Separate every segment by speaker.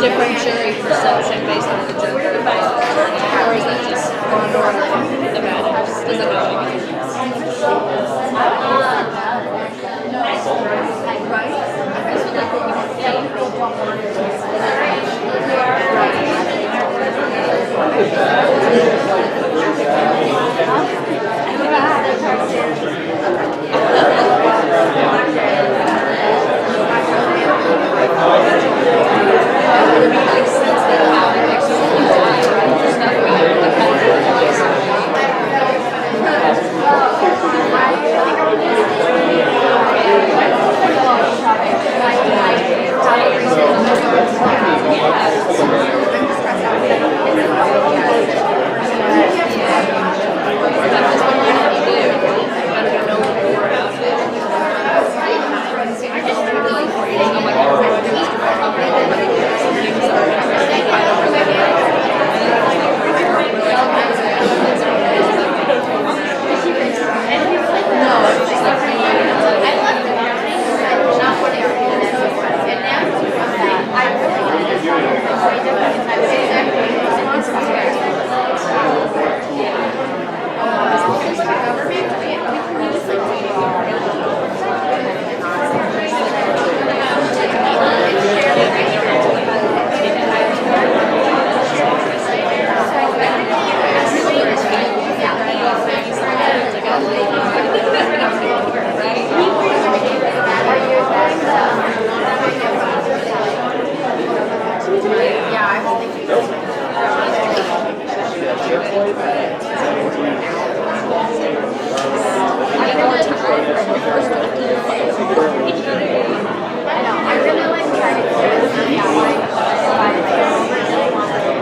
Speaker 1: different jury perception based on the gender of it? Or is that just one or the matters? Does it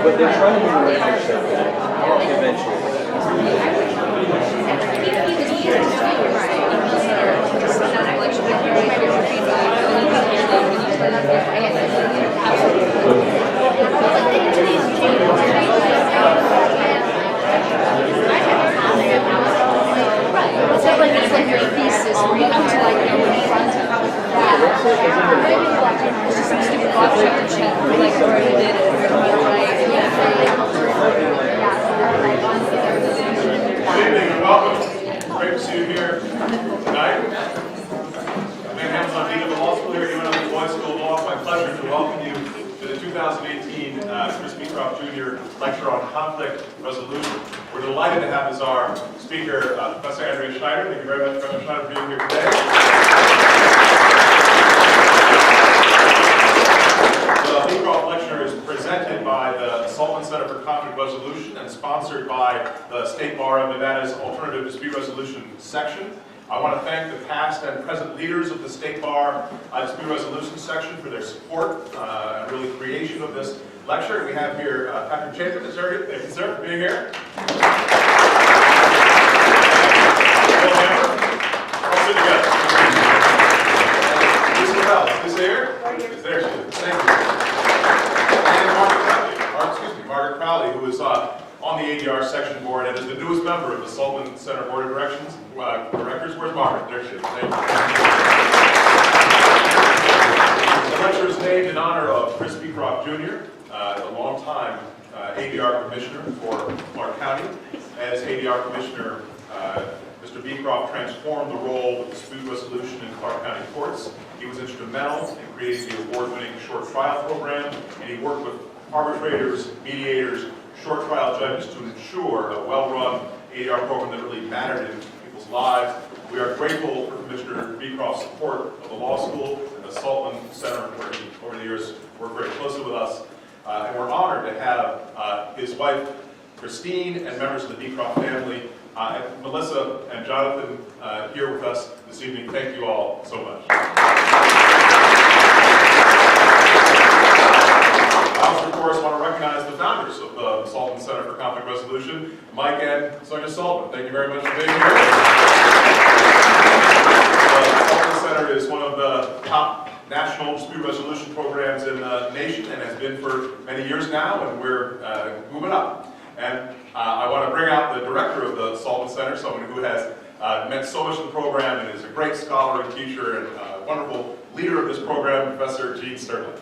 Speaker 2: But they're trying to do it eventually.
Speaker 1: It's like your thesis where you have to go in front of it's just some stupid box check where you did it.
Speaker 3: Good evening and welcome. Great to see you here tonight. I'm Ben Hamilton, I'm Dean of the Law School here at UNLV Boys School of Law. It's my pleasure to welcome you to the 2018 Chris Beecroft Jr. Lecture on Conflict Resolution. We're delighted to have as our speaker Professor Andrea Schneider. Thank you very much, Professor Schneider, for being here today. The Beecroft Lecture is presented by the Saltman Center for Conflict Resolution and sponsored by the State Bar of Nevada's Alternative Dispute Resolution section. I want to thank the past and present leaders of the State Bar Dispute Resolution section for their support and really creation of this lecture. We have here Patrick Chapin. Thank you, sir, for being here. Bill Hammer. All sit together. Lisa Bell, is this here? Is there she is. Thank you. And Margaret Crowley, who is on the ADR section board and is the newest member of the Saltman Center Board of Directors. Where's Margaret? There she is. Thank you. The lecture is named in honor of Chris Beecroft Jr., a longtime ADR commissioner for Clark County. As ADR commissioner, Mr. Beecroft transformed the role of dispute resolution in Clark County courts. He was instrumental in creating the award-winning short trial program, and he worked with arbitrators, mediators, short trial judges to ensure a well-run ADR program that really mattered in people's lives. We are grateful for Commissioner Beecroft's support of the law school and the Saltman Center, where he, over the years, worked very closely with us. And we're honored to have his wife, Christine, and members of the Beecroft family, and Melissa and Jonathan here with us this evening. Thank you all so much. I also, of course, want to recognize the founders of the Saltman Center for Conflict Resolution, Mike and Sonia Saltman. Thank you very much for being here. The Saltman Center is one of the top national dispute resolution programs in the nation and has been for many years now, and we're moving up. And I want to bring out the director of the Saltman Center, someone who has meant so much to the program and is a great scholar and teacher and a wonderful leader of this program, Professor Gene Sterling.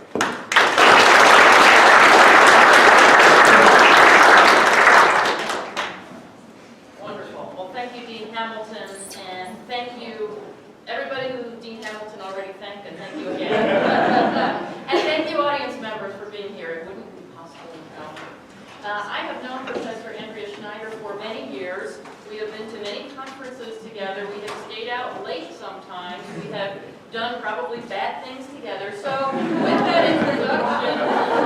Speaker 4: conferences together. We have stayed out late sometimes. We have done probably bad things together. So with that introduction,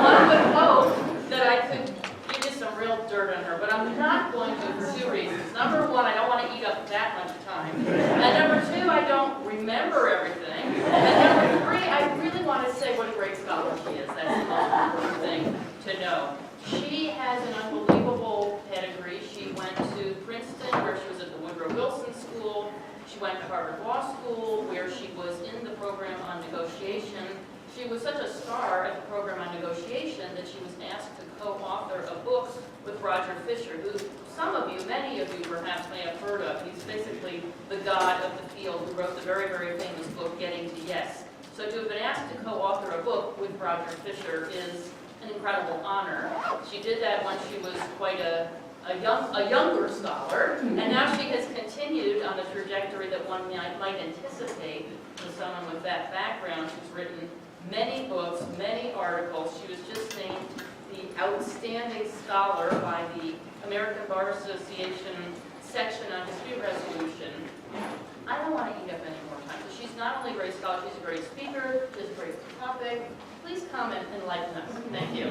Speaker 4: one would hope that I could give you some real dirt on her, but I'm not going to for two reasons. Number one, I don't want to eat up that much time. And number two, I don't remember everything. And number three, I really want to say what a great scholar she is. That's the most important thing to know. She has an unbelievable pedigree. She went to Princeton, where she was at the Woodrow Wilson School. She went to Harvard Law School, where she was in the program on negotiation. She was such a star at the program on negotiation that she was asked to co-author a book with Roger Fisher, who some of you, many of you perhaps may have heard of. He's basically the god of the field who wrote the very, very famous book, Getting to Yes. So to have been asked to co-author a book with Roger Fisher is an incredible honor. She did that when she was quite a younger scholar, and now she has continued on the trajectory that one might anticipate with someone with that background. She's written many books, many articles. She was just named the Outstanding Scholar by the American Bar Association section on dispute resolution. I don't want to eat up any more time. So she's not only a great scholar, she's a great speaker, she's a great topic. Please come and enlighten us. Thank you.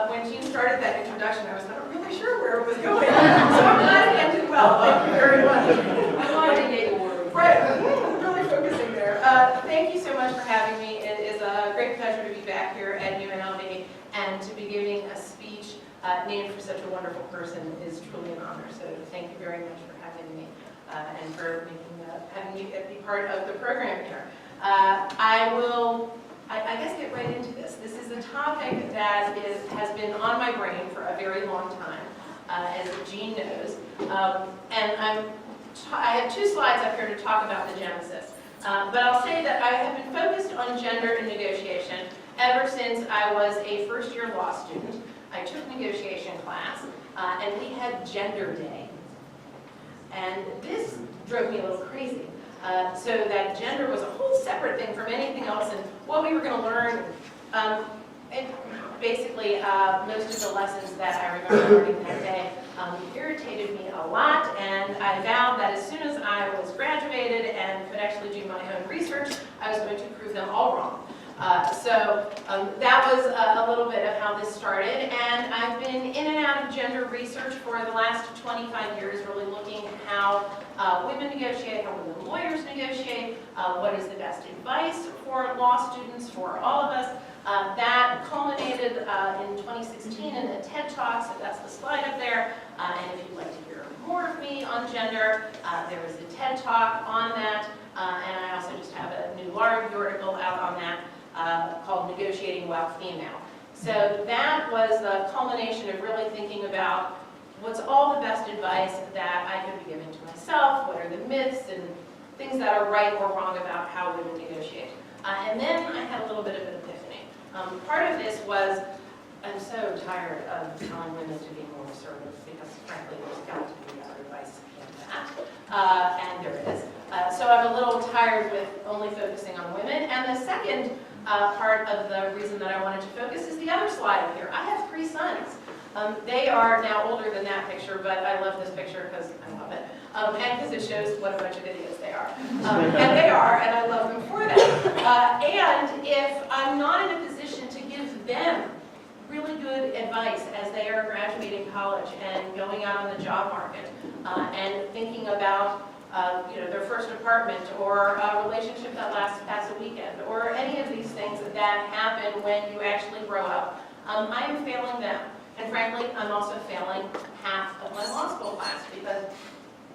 Speaker 5: When Jean started that introduction, I was not really sure where it was going. So I'm glad it ended well. Thank you very much.
Speaker 4: I wanted to get a word.
Speaker 5: Right, really focusing there. Thank you so much for having me. It is a great pleasure to be back here at UNLV, and to be giving a speech named for such a wonderful person is truly an honor. So thank you very much for having me and for having me be part of the program here. I guess get right into this. This is a topic that has been on my brain for a very long time, as Jean knows. And I have two slides up here to talk about the genesis. But I'll say that I have been focused on gender and negotiation ever since I was a first-year law student. I took negotiation class, and we had Gender Day. And this drove me a little crazy. So that gender was a whole separate thing from anything else and what we were going to learn. And basically, most of the lessons that I remember learning that day irritated me a lot, and I vowed that as soon as I was graduated and could actually do my own research, I was going to prove them all wrong. So that was a little bit of how this started, and I've been in and out of gender research for the last 25 years, really looking at how women negotiate, how women lawyers negotiate, what is the best advice for law students, for all of us. That culminated in 2016 in the TED Talk, so that's the slide up there. And if you'd like to hear more of me on gender, there was a TED Talk on that, and I also just have a new law review article out on that called Negotiating While Female. So that was the culmination of really thinking about what's all the best advice that I could be giving to myself, what are the myths and things that are right or wrong about how women negotiate. And then I had a little bit of an epiphany. Part of this was, I'm so tired of telling women to be more assertive because frankly there's got to be better advice than that, and there is. So I'm a little tired with only focusing on women. And the second part of the reason that I wanted to focus is the other slide up here. I have 3 sons. They are now older than that picture, but I love this picture because I love it. And because it shows what a bunch of idiots they are. And they are, and I love them for that. And if I'm not in a position to give them really good advice as they are graduating college and going out on the job market and thinking about their first apartment or a relationship that lasts past a weekend or any of these things that happen when you actually grow up, I am failing them. And frankly, I'm also failing half of my law school class because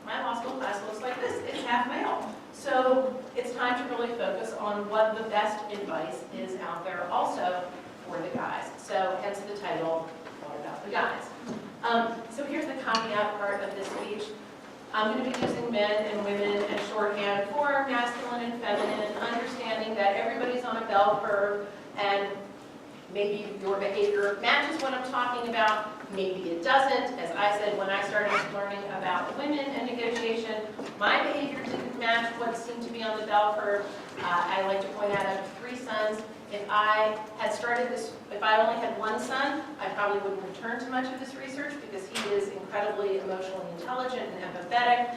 Speaker 5: my law school class looks like this. It's half male. So it's time to really focus on what the best advice is out there also for the guys. So hence the title, What About the Guys? So here's the caveat part of this speech. I'm going to be using men and women as shorthand for masculine and feminine, understanding that everybody's on a bell curve and maybe your behavior matches what I'm talking about, maybe it doesn't. As I said, when I started learning about women and negotiation, my behavior didn't match what seemed to be on the bell curve. I like to point out I have 3 sons. If I had started this, if I only had one son, I probably wouldn't return to much of this research because he is incredibly emotionally intelligent and empathetic.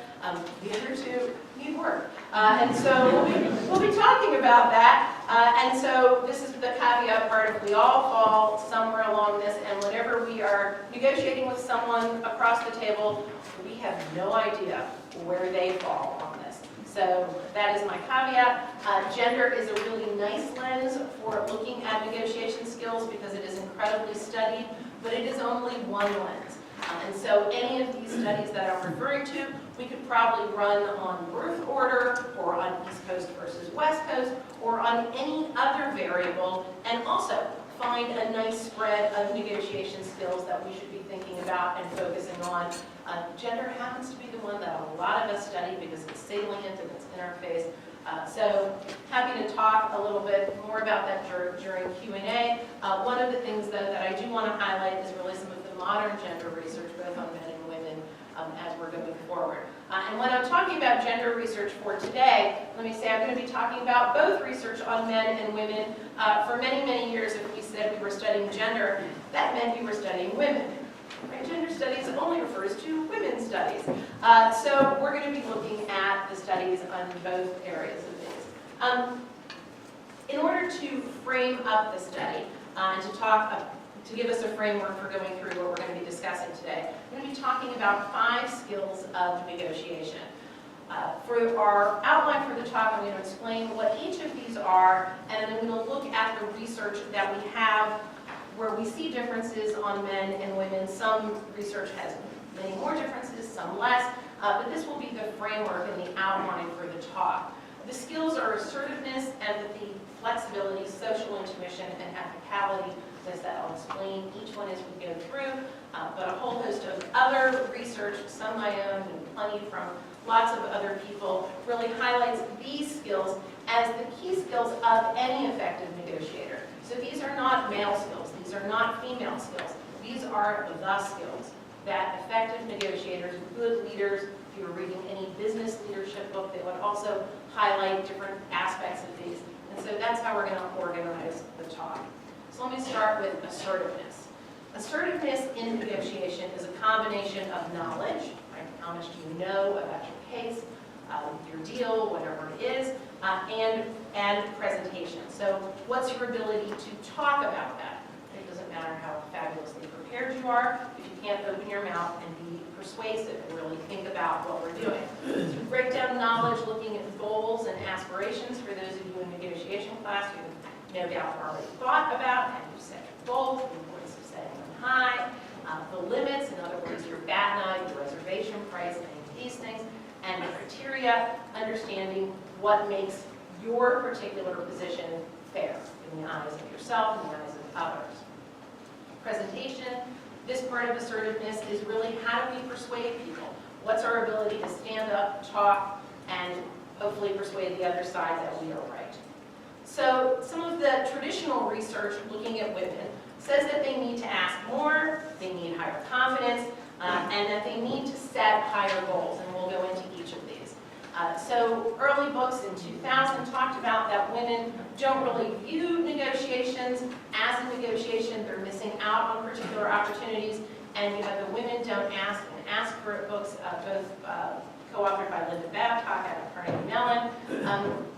Speaker 5: The other two need work. And so we'll be talking about that. And so this is the caveat part of we all fall somewhere along this, and whenever we are negotiating with someone across the table, we have no idea where they fall on this. So that is my caveat. Gender is a really nice lens for looking at negotiation skills because it is incredibly studied, but it is only one lens. And so any of these studies that I'm referring to, we could probably run on birth order or on East Coast versus West Coast or on any other variable, and also find a nice spread of negotiation skills that we should be thinking about and focusing on. Gender happens to be the one that a lot of us study because it's salient and it's in our face. So happy to talk a little bit more about that during Q&A. One of the things, though, that I do want to highlight is really some of the modern gender research, both on men and women, as we're going forward. And when I'm talking about gender research for today, let me say I'm going to be talking about both research on men and women. For many, many years, if we said we were studying gender, that meant we were studying women. Right? Gender studies only refers to women's studies. So we're going to be looking at the studies on both areas of these. In order to frame up the study and to give us a framework for going through what we're going to be discussing today, I'm going to be talking about 5 skills of negotiation. For our outline for the talk, I'm going to explain what each of these are, and then we'll look at the research that we have where we see differences on men and women. Some research has many more differences, some less, but this will be the framework and the outline for the talk. The skills are assertiveness, empathy, flexibility, social intuition, and ethicality. As that I'll explain each one as we go through, but a whole host of other research, some my own and plenty from lots of other people, really highlights these skills as the key skills of any effective negotiator. So these are not male skills, these are not female skills, these are the skills that effective negotiators, good leaders, if you're reading any business leadership book, they would also highlight different aspects of these. And so that's how we're going to organize the talk. So let me start with assertiveness. Assertiveness in negotiation is a combination of knowledge, right? How much do you know about your case, your deal, whatever it is, and presentation. So what's your ability to talk about that? It doesn't matter how fabulously prepared you are, if you can't open your mouth and be persuasive and really think about what we're doing. So break down knowledge, looking at goals and aspirations. For those of you in negotiation class, you no doubt already thought about and you set your goals, the importance of setting them high, the limits, in other words, your bat night, your reservation price, any of these things, and the criteria, understanding what makes your particular position fair in the eyes of yourself and the eyes of others. Presentation, this part of assertiveness is really how do we persuade people? What's our ability to stand up, talk, and hopefully persuade the other side that we are right? So some of the traditional research looking at women says that they need to ask more, they need higher confidence, and that they need to set higher goals, and we'll go into each of these. So early books in 2000 talked about that women don't really view negotiations as a negotiation, they're missing out on particular opportunities, and you have the Women Don't Ask and Ask For It books, both co-authored by Linda Babcock out of Carnegie Mellon.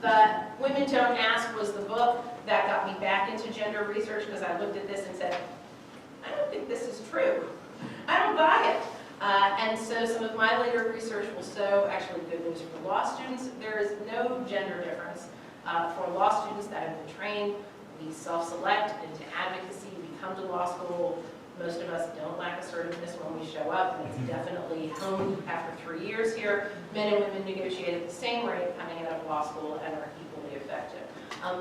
Speaker 5: The Women Don't Ask was the book that got me back into gender research because I looked at this and said, I don't think this is true. I don't buy it. And so some of my later research will show, actually good news for law students, there is no gender difference for law students that have been trained. We self-select into advocacy, we come to law school. Most of us don't lack assertiveness when we show up, and it's definitely honed after 3 years here. Men and women negotiate at the same rate coming out of law school and are equally effective.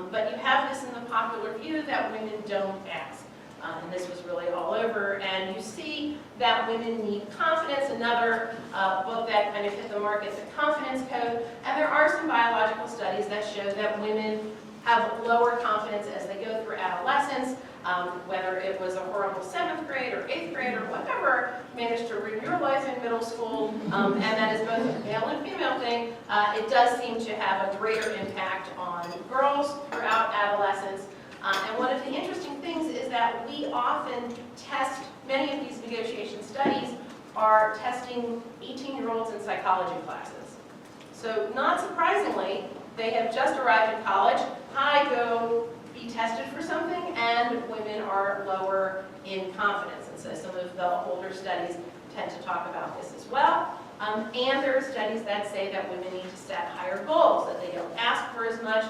Speaker 5: But you have this in the popular view that women don't ask. And this was really all over. And you see that women need confidence, another book that kind of hit the mark is the Confidence Code. And there are some biological studies that show that women have lower confidence as they go through adolescence. Whether it was a horrible 7th grade or 8th grade or whatever managed to ruin your life in middle school, and that is both a male and female thing, it does seem to have a greater impact on girls throughout adolescence. And one of the interesting things is that we often test, many of these negotiation studies are testing 18-year-olds in psychology classes. So not surprisingly, they have just arrived at college, hi, go be tested for something, and women are lower in confidence. And so some of the older studies tend to talk about this as well. And there are studies that say that women need to set higher goals, that they don't ask for as much,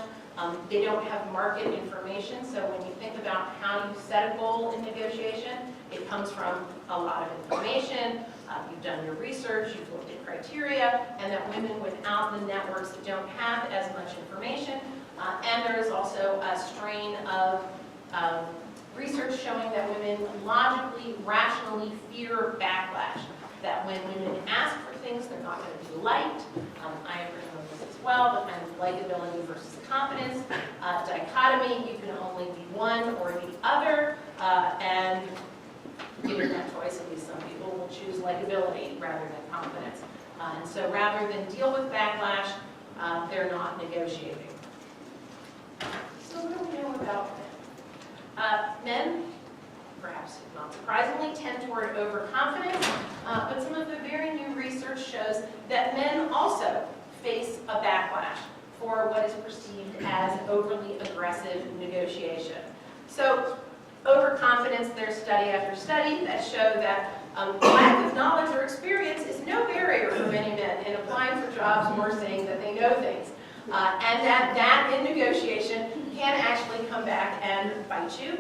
Speaker 5: they don't have market information. So when you think about how you set a goal in negotiation, it comes from a lot of information. You've done your research, you've looked at criteria, and that women without the networks don't have as much information. And there is also a strain of research showing that women logically, rationally fear backlash. That when women ask for things, they're not going to be liked. I have written on this as well, the kind of likability versus confidence dichotomy. You can only be one or the other, and given that choice, at least some people will choose likability rather than confidence. And so rather than deal with backlash, they're not negotiating. So what do we know about men? Men, perhaps not surprisingly, tend toward overconfidence, but some of the very new research shows that men also face a backlash for what is perceived as overly aggressive negotiation. So overconfidence, there's study after study that show that lack of knowledge or experience is no barrier for many men in applying for jobs or saying that they know things. And that in negotiation can actually come back and bite you.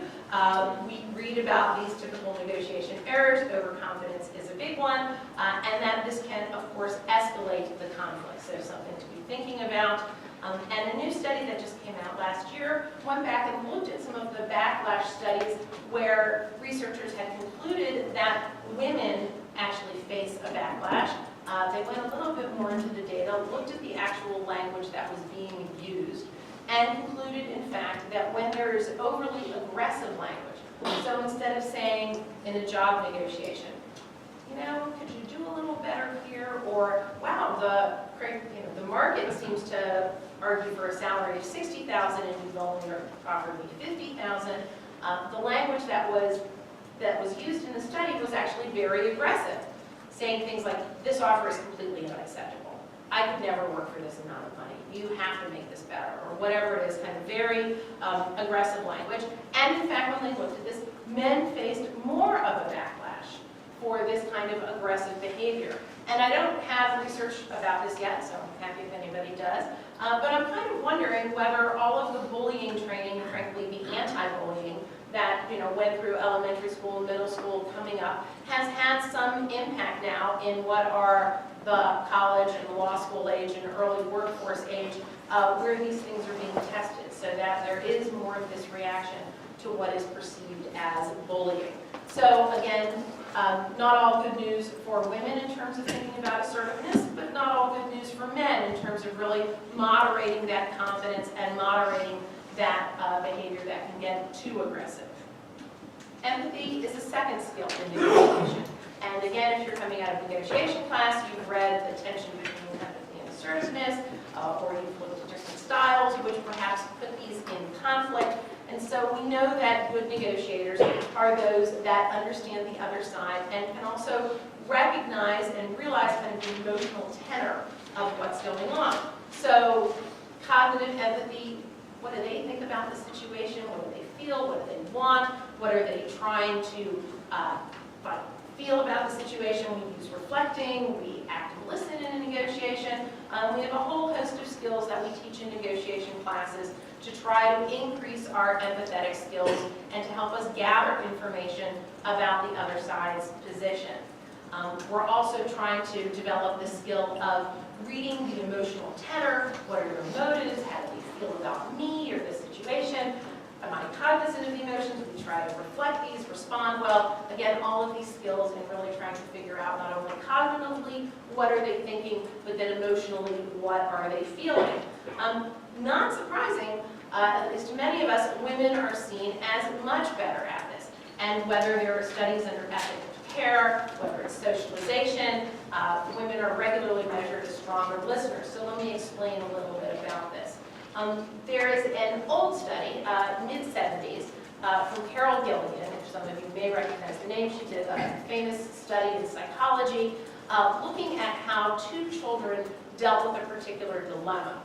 Speaker 5: We read about these typical negotiation errors. Overconfidence is a big one, and that this can, of course, escalate the conflict. So something to be thinking about. And a new study that just came out last year went back and looked at some of the backlash studies where researchers had concluded that women actually face a backlash. They went a little bit more into the data, looked at the actual language that was being used, and concluded, in fact, that when there is overly aggressive language, so instead of saying in a job negotiation, you know, could you do a little better here, or wow, the market seems to argue for a salary of $60,000 and you've only offered me $50,000. The language that was used in the study was actually very aggressive, saying things like, this offer is completely unacceptable. I could never work for this amount of money. You have to make this better, or whatever it is, kind of very aggressive language. And in fact, when they looked at this, men faced more of a backlash for this kind of aggressive behavior. And I don't have research about this yet, so I'm happy if anybody does. But I'm kind of wondering whether all of the bullying training, and frankly the anti-bullying, that went through elementary school, middle school, coming up, has had some impact now in what are the college and law school age and early workforce age, where these things are being tested, so that there is more of this reaction to what is perceived as bullying. So again, not all good news for women in terms of thinking about assertiveness, but not all good news for men in terms of really moderating that confidence and moderating that behavior that can get too aggressive. Empathy is a second skill in negotiation. And again, if you're coming out of negotiation class, you've read the tension between empathy and assertiveness, or you've looked at different styles, which perhaps put these in conflict. And so we know that good negotiators are those that understand the other side and can also recognize and realize kind of the emotional tenor of what's going on. So cognitive empathy, what do they think about the situation? What do they feel? What do they want? What are they trying to feel about the situation? We use reflecting, we act and listen in a negotiation. We have a whole host of skills that we teach in negotiation classes to try to increase our empathetic skills and to help us gather information about the other side's position. We're also trying to develop the skill of reading the emotional tenor. What are your motives? How do you feel about me or the situation? Am I cognizant of the emotions? We try to reflect these, respond well. Again, all of these skills and really trying to figure out not only cognitively what are they thinking, but then emotionally what are they feeling. Not surprising, at least to many of us, women are seen as much better at this. And whether there are studies under ethical care, whether it's socialization, women are regularly measured as stronger listeners. So let me explain a little bit about this. There is an old study, mid-70s, from Carol Gilligan, which some of you may recognize the name. She did a famous study in psychology looking at how two children dealt with a particular dilemma.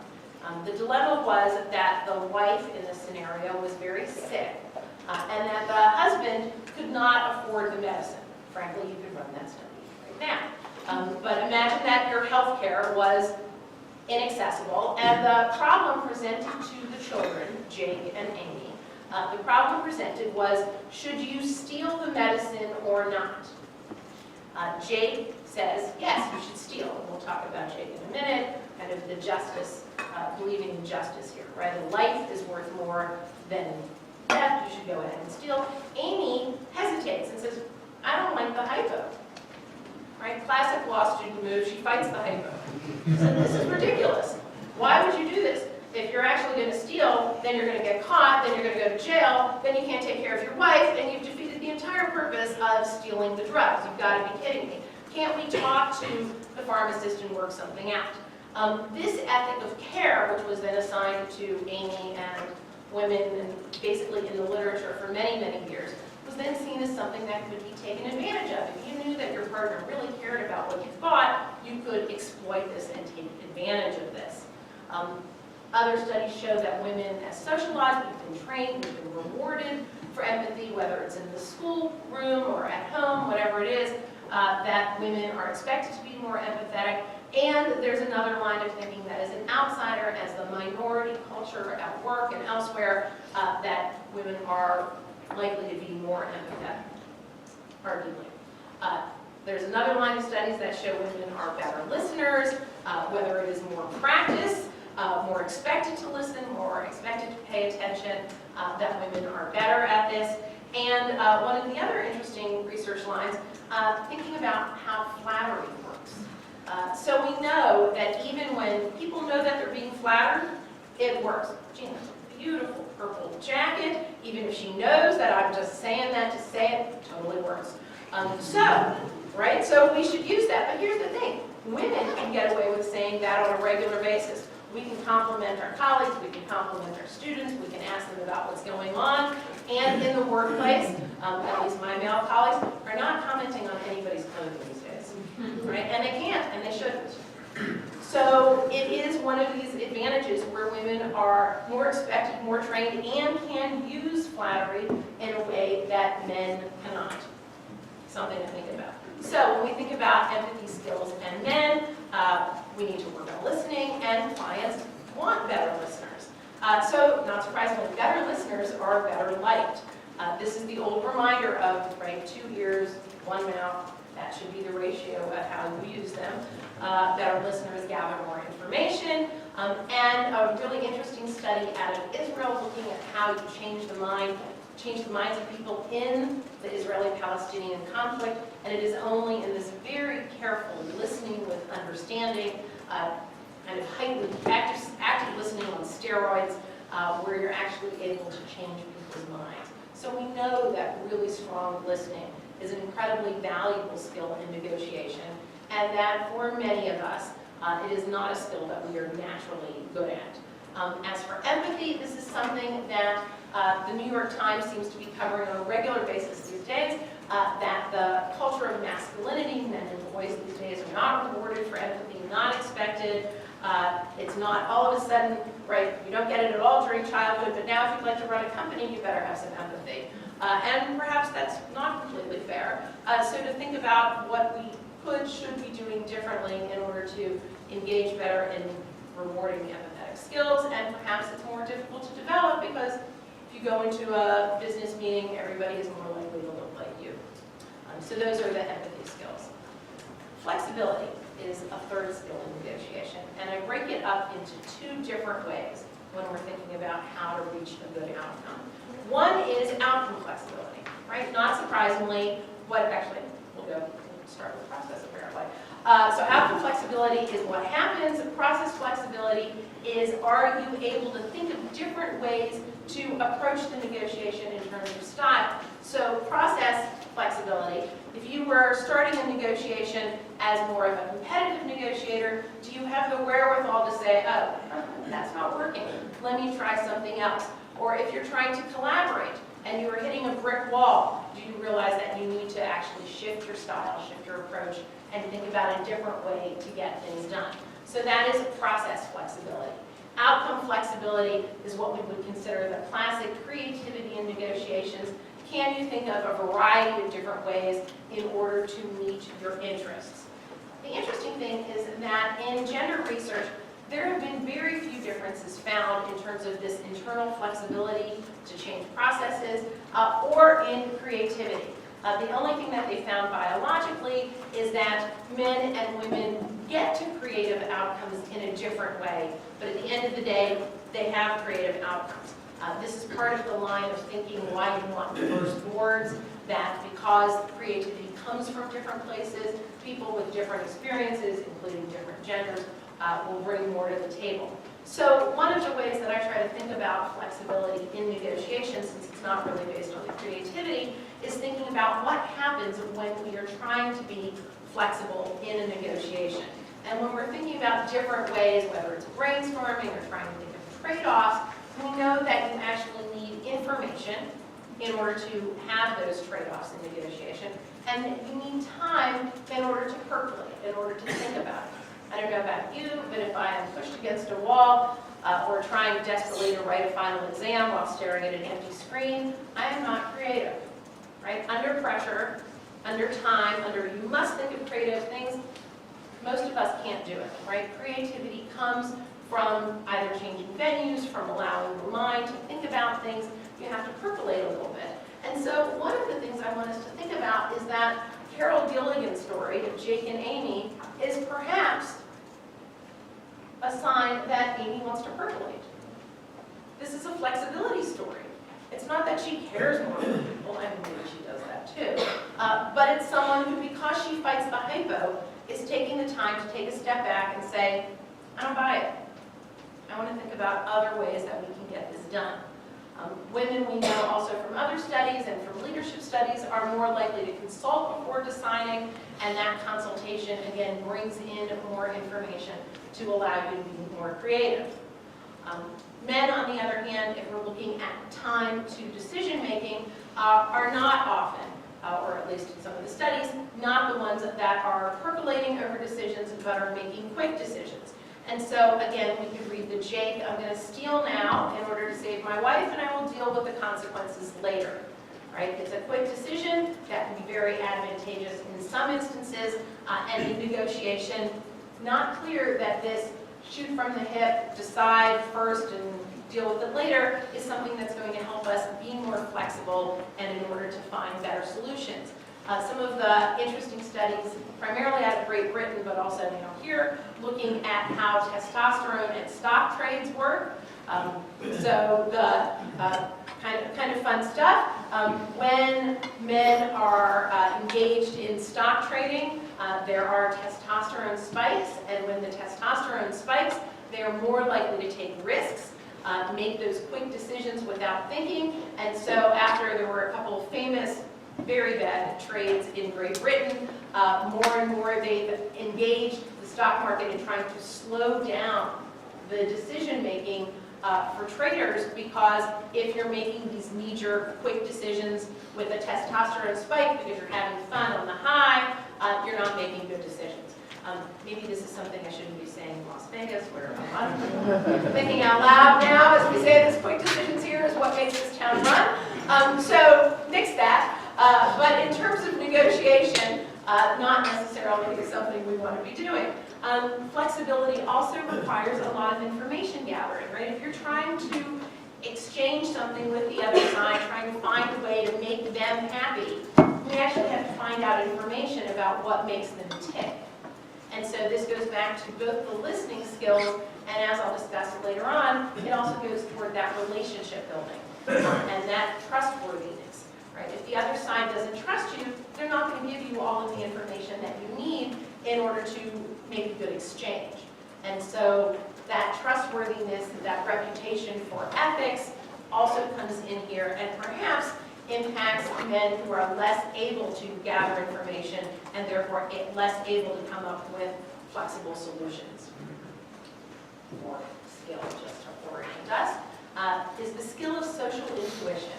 Speaker 5: The dilemma was that the wife in the scenario was very sick and that the husband could not afford the medicine. Frankly, you could run that study right now. But imagine that your health care was inaccessible, and the problem presented to the children, Jake and Amy, the problem presented was, should you steal the medicine or not? Jake says, yes, you should steal. And we'll talk about Jake in a minute, kind of the justice, believing in justice here, right? A life is worth more than death, you should go ahead and steal. Amy hesitates and says, I don't like the hypo. Right? Classic law student move, she fights the hypo. So this is ridiculous. Why would you do this? If you're actually going to steal, then you're going to get caught, then you're going to go to jail, then you can't take care of your wife, and you've defeated the entire purpose of stealing the drugs. You've got to be kidding me. Can't we talk to the pharmacist and work something out? This ethic of care, which was then assigned to Amy and women, and basically in the literature for many, many years, was then seen as something that could be taken advantage of. If you knew that your partner really cared about what you thought, you could exploit this and take advantage of this. Other studies show that women, as socialized, we've been trained, we've been rewarded for empathy, whether it's in the school room or at home, whatever it is, that women are expected to be more empathetic. And there's another line of thinking that as an outsider, as the minority culture at work and elsewhere, that women are likely to be more empathetic, arguably. There's another line of studies that show women are better listeners, whether it is more practice, more expected to listen, more expected to pay attention, that women are better at this. And one of the other interesting research lines, thinking about how flattery works. So we know that even when people know that they're being flattered, it works. Gina, beautiful purple jacket, even if she knows that I'm just saying that to say it, totally works. So we should use that. But here's the thing, women can get away with saying that on a regular basis. We can compliment our colleagues, we can compliment our students, we can ask them about what's going on. And in the workplace, at least my male colleagues, are not commenting on anybody's clothing these days. Right? And they can't, and they shouldn't. So it is one of these advantages where women are more expected, more trained, and can use flattery in a way that men cannot. Something to think about. So when we think about empathy skills and men, we need to work on listening, and clients want better listeners. So not surprisingly, better listeners are better liked. This is the old reminder of, right, 2 ears, 1 mouth. That should be the ratio of how you use them. Better listeners gather more information. And a really interesting study out of Israel looking at how you change the minds of people in the Israeli-Palestinian conflict. And it is only in this very careful listening with understanding, kind of heightened active listening on steroids, where you're actually able to change people's minds. So we know that really strong listening is an incredibly valuable skill in negotiation, and that for many of us, it is not a skill that we are naturally good at. As for empathy, this is something that the New York Times seems to be covering on a regular basis these days, that the culture of masculinity, men and boys these days are not rewarded for empathy, not expected. It's not all of a sudden, right, you don't get it at all during childhood, but now if you'd like to run a company, you better have some empathy. And perhaps that's not completely fair. So to think about what we should be doing differently in order to engage better in rewarding empathetic skills, and perhaps it's more difficult to develop because if you go into a business meeting, everybody is more likely to look like you. So those are the empathy skills. Flexibility is a third skill in negotiation, and I break it up into 2 different ways when we're thinking about how to reach a good outcome. One is outcome flexibility, right? Not surprisingly, we'll start with process apparently. So outcome flexibility is what happens. Process flexibility is, are you able to think of different ways to approach the negotiation in terms of style? So process flexibility, if you were starting a negotiation as more of a competitive negotiator? Do you have the wherewithal to say, oh, that's not working, let me try something else? Or if you're trying to collaborate and you are hitting a brick wall, do you realize that you need to actually shift your style, shift your approach, and think about a different way to get things done? So that is process flexibility. Outcome flexibility is what we would consider the classic creativity in negotiations. Can you think of a variety of different ways in order to meet your interests? The interesting thing is that in gender research, there have been very few differences found in terms of this internal flexibility to change processes or in creativity. The only thing that they found biologically is that men and women get to creative outcomes in a different way, but at the end of the day, they have creative outcomes. This is part of the line of thinking why you want diverse boards, that because creativity comes from different places, people with different experiences, including different genders, will bring more to the table. So one of the ways that I try to think about flexibility in negotiations, since it's not really based on the creativity, is thinking about what happens when we are trying to be flexible in a negotiation. And when we're thinking about different ways, whether it's brainstorming or trying to think of trade-offs, we know that you actually need information in order to have those trade-offs in negotiation, and that you need time in order to percolate, in order to think about it. I don't know about you, but if I am pushed against a wall or trying desperately to write a final exam while staring at an empty screen, I am not creative, right? Under pressure, under time, you must think of creative things, most of us can't do it, right? Creativity comes from either changing venues, from allowing the mind to think about things. You have to percolate a little bit. And so one of the things I want us to think about is that Carol Gilligan's story of Jake and Amy is perhaps a sign that Amy wants to percolate. This is a flexibility story. It's not that she cares more for people, I mean maybe she does that too, but it's someone who, because she fights the hypo, is taking the time to take a step back and say, I don't buy it. I want to think about other ways that we can get this done. Women, we know also from other studies and from leadership studies, are more likely to consult before deciding, and that consultation, again, brings in more information to allow you to be more creative. Men, on the other hand, if we're looking at time to decision making, are not often, or at least in some of the studies, not the ones that are percolating over decisions, but are making quick decisions. And so, again, we could read the Jake, I'm going to steal now in order to save my wife, and I will deal with the consequences later. Right? It's a quick decision that can be very advantageous in some instances, and in negotiation, not clear that this shoot from the hip, decide first and deal with it later is something that's going to help us be more flexible and in order to find better solutions. Some of the interesting studies, primarily out of Great Britain, but also here, looking at how testosterone and stock trades work. So the kind of fun stuff. When men are engaged in stock trading, there are testosterone spikes, and when the testosterone spikes, they are more likely to take risks, make those quick decisions without thinking. And so after there were a couple of famous very bad trades in Great Britain, more and more they've engaged the stock market in trying to slow down the decision making for traders, because if you're making these knee-jerk quick decisions with a testosterone spike because you're having fun on the high, you're not making good decisions. Maybe this is something I shouldn't be saying in Las Vegas, where a lot of people are thinking out loud now as we say this, quick decisions here is what makes this town run. So nix that. But in terms of negotiation, not necessarily something we want to be doing. Flexibility also requires a lot of information gathering, right? If you're trying to exchange something with the other side, trying to find a way to make them happy, we actually have to find out information about what makes them tick. And so this goes back to both the listening skills, and as I'll discuss later on, it also goes toward that relationship building and that trustworthiness. Right? If the other side doesn't trust you, they're not going to give you all of the information that you need in order to make a good exchange. And so that trustworthiness, that reputation for ethics also comes in here, and perhaps impacts men who are less able to gather information and therefore less able to come up with flexible solutions. Or skill, just to orient us, is the skill of social intuition.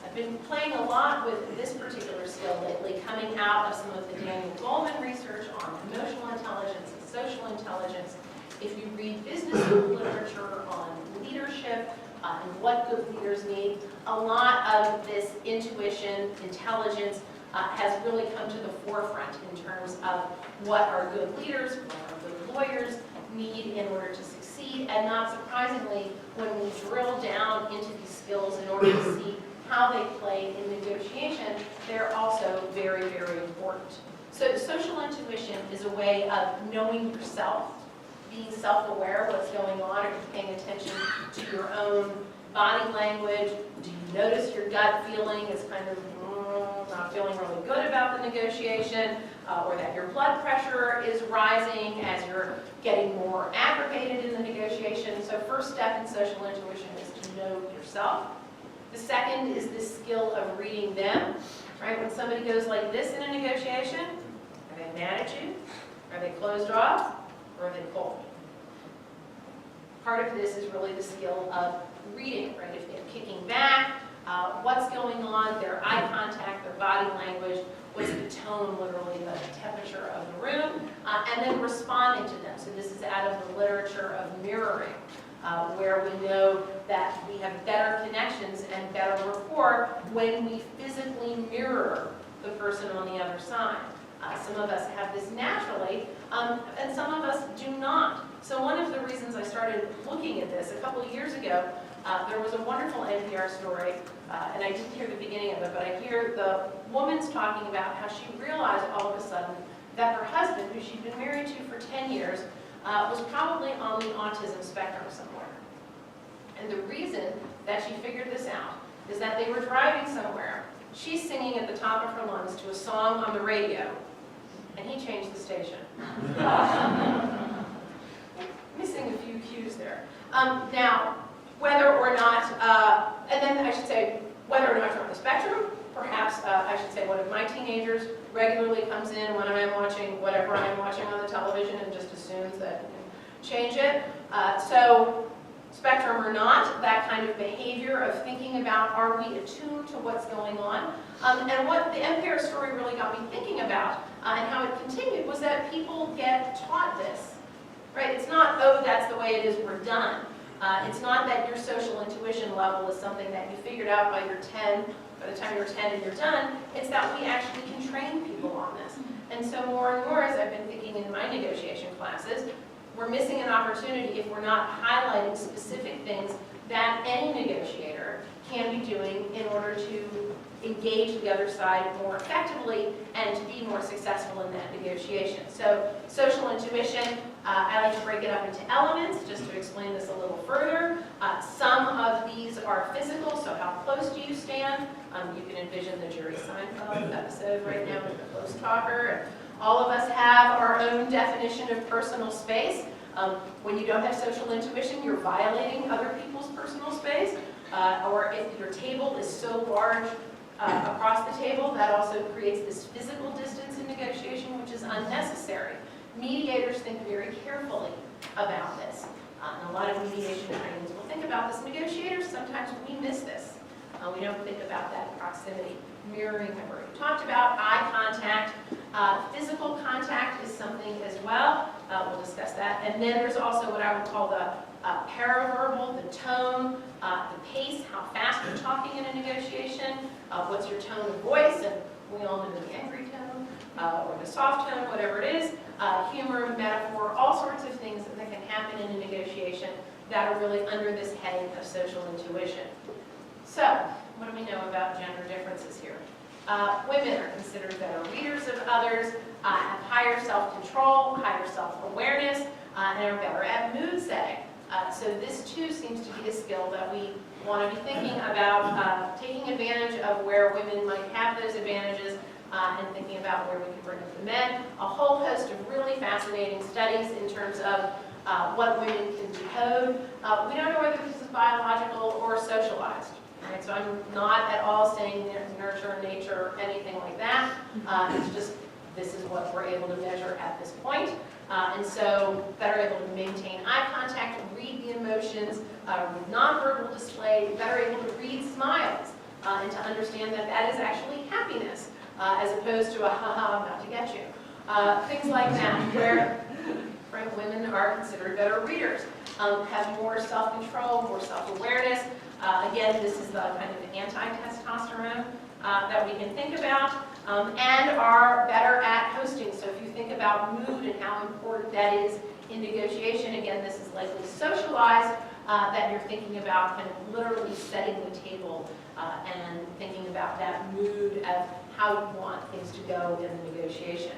Speaker 5: I've been playing a lot with this particular skill lately, coming out of some of the Daniel Goleman research on emotional intelligence and social intelligence. If you read business school literature on leadership and what good leaders need, a lot of this intuition, intelligence, has really come to the forefront in terms of what our good leaders, what our good lawyers need in order to succeed. And not surprisingly, when we drill down into these skills in order to see how they play in negotiation, they're also very, very important. So social intuition is a way of knowing yourself, being self-aware of what's going on, or paying attention to your own body language. Do you notice your gut feeling is kind of not feeling really good about the negotiation, or that your blood pressure is rising as you're getting more aggravated in the negotiation? So first step in social intuition is to know yourself. The second is this skill of reading them, right? When somebody goes like this in a negotiation, are they mad at you? Are they closed off? Or are they cold? Part of this is really the skill of reading, right? If they're kicking back, what's going on, their eye contact, their body language, what's the tone, literally the temperature of the room, and then responding to them. So this is out of the literature of mirroring, where we know that we have better connections and better rapport when we physically mirror the person on the other side. Some of us have this naturally, and some of us do not. So one of the reasons I started looking at this a couple of years ago, there was a wonderful NPR story, and I didn't hear the beginning of it, but I hear the woman's talking about how she realized all of a sudden that her husband, who she'd been married to for 10 years, was probably on the autism spectrum somewhere. And the reason that she figured this out is that they were driving somewhere. She's singing at the top of her lungs to a song on the radio, and he changed the station. Missing a few cues there. Now, whether or not, and then I should say, whether or not you're on the spectrum, perhaps I should say one of my teenagers regularly comes in when I'm watching whatever I'm watching on the television and just assumes that you can change it. So spectrum or not, that kind of behavior of thinking about, are we attuned to what's going on? And what the NPR story really got me thinking about, and how it continued, was that people get taught this, right? It's not, oh, that's the way it is, we're done. It's not that your social intuition level is something that you figured out by your 10, by the time you're 10 and you're done. It's that we actually can train people on this. And so more and more, as I've been thinking in my negotiation classes, we're missing an opportunity if we're not highlighting specific things that any negotiator can be doing in order to engage the other side more effectively and to be more successful in that negotiation. So social intuition, I like to break it up into elements just to explain this a little further. Some of these are physical, so how close do you stand? You can envision the Jerry Seinfeld episode right now with the close talker. All of us have our own definition of personal space. When you don't have social intuition, you're violating other people's personal space. Or if your table is so large across the table, that also creates this physical distance in negotiation, which is unnecessary. Mediators think very carefully about this. And a lot of mediation trainings will think about this. Negotiators, sometimes we miss this. We don't think about that proximity. Mirroring, I've already talked about. Eye contact. Physical contact is something as well. We'll discuss that. And then there's also what I would call the paraverbal, the tone, the pace, how fast you're talking in a negotiation, what's your tone of voice, and we all know the angry tone, or the soft tone, whatever it is, humor, metaphor, all sorts of things that can happen in a negotiation that are really under this heading of social intuition. So, what do we know about gender differences here? Women are considered better readers of others, have higher self-control, higher self-awareness, and are better at mood setting. So this too seems to be a skill that we want to be thinking about, taking advantage of where women might have those advantages, and thinking about where we can bring up the men. A whole host of really fascinating studies in terms of what women can decode. We don't know whether this is biological or socialized. Right? So I'm not at all saying nurture, nature, anything like that. It's just this is what we're able to measure at this point. And so better able to maintain eye contact, read the emotions, read nonverbal display, better able to read smiles, and to understand that that is actually happiness, as opposed to a ha-ha, I'm about to get you. Things like that, where women are considered better readers, have more self-control, more self-awareness. Again, this is the kind of anti-testosterone that we can think about, and are better at hosting. So if you think about mood and how important that is in negotiation, again, this is likely socialized, that you're thinking about kind of literally setting the table and thinking about that mood of how you want things to go in the negotiation.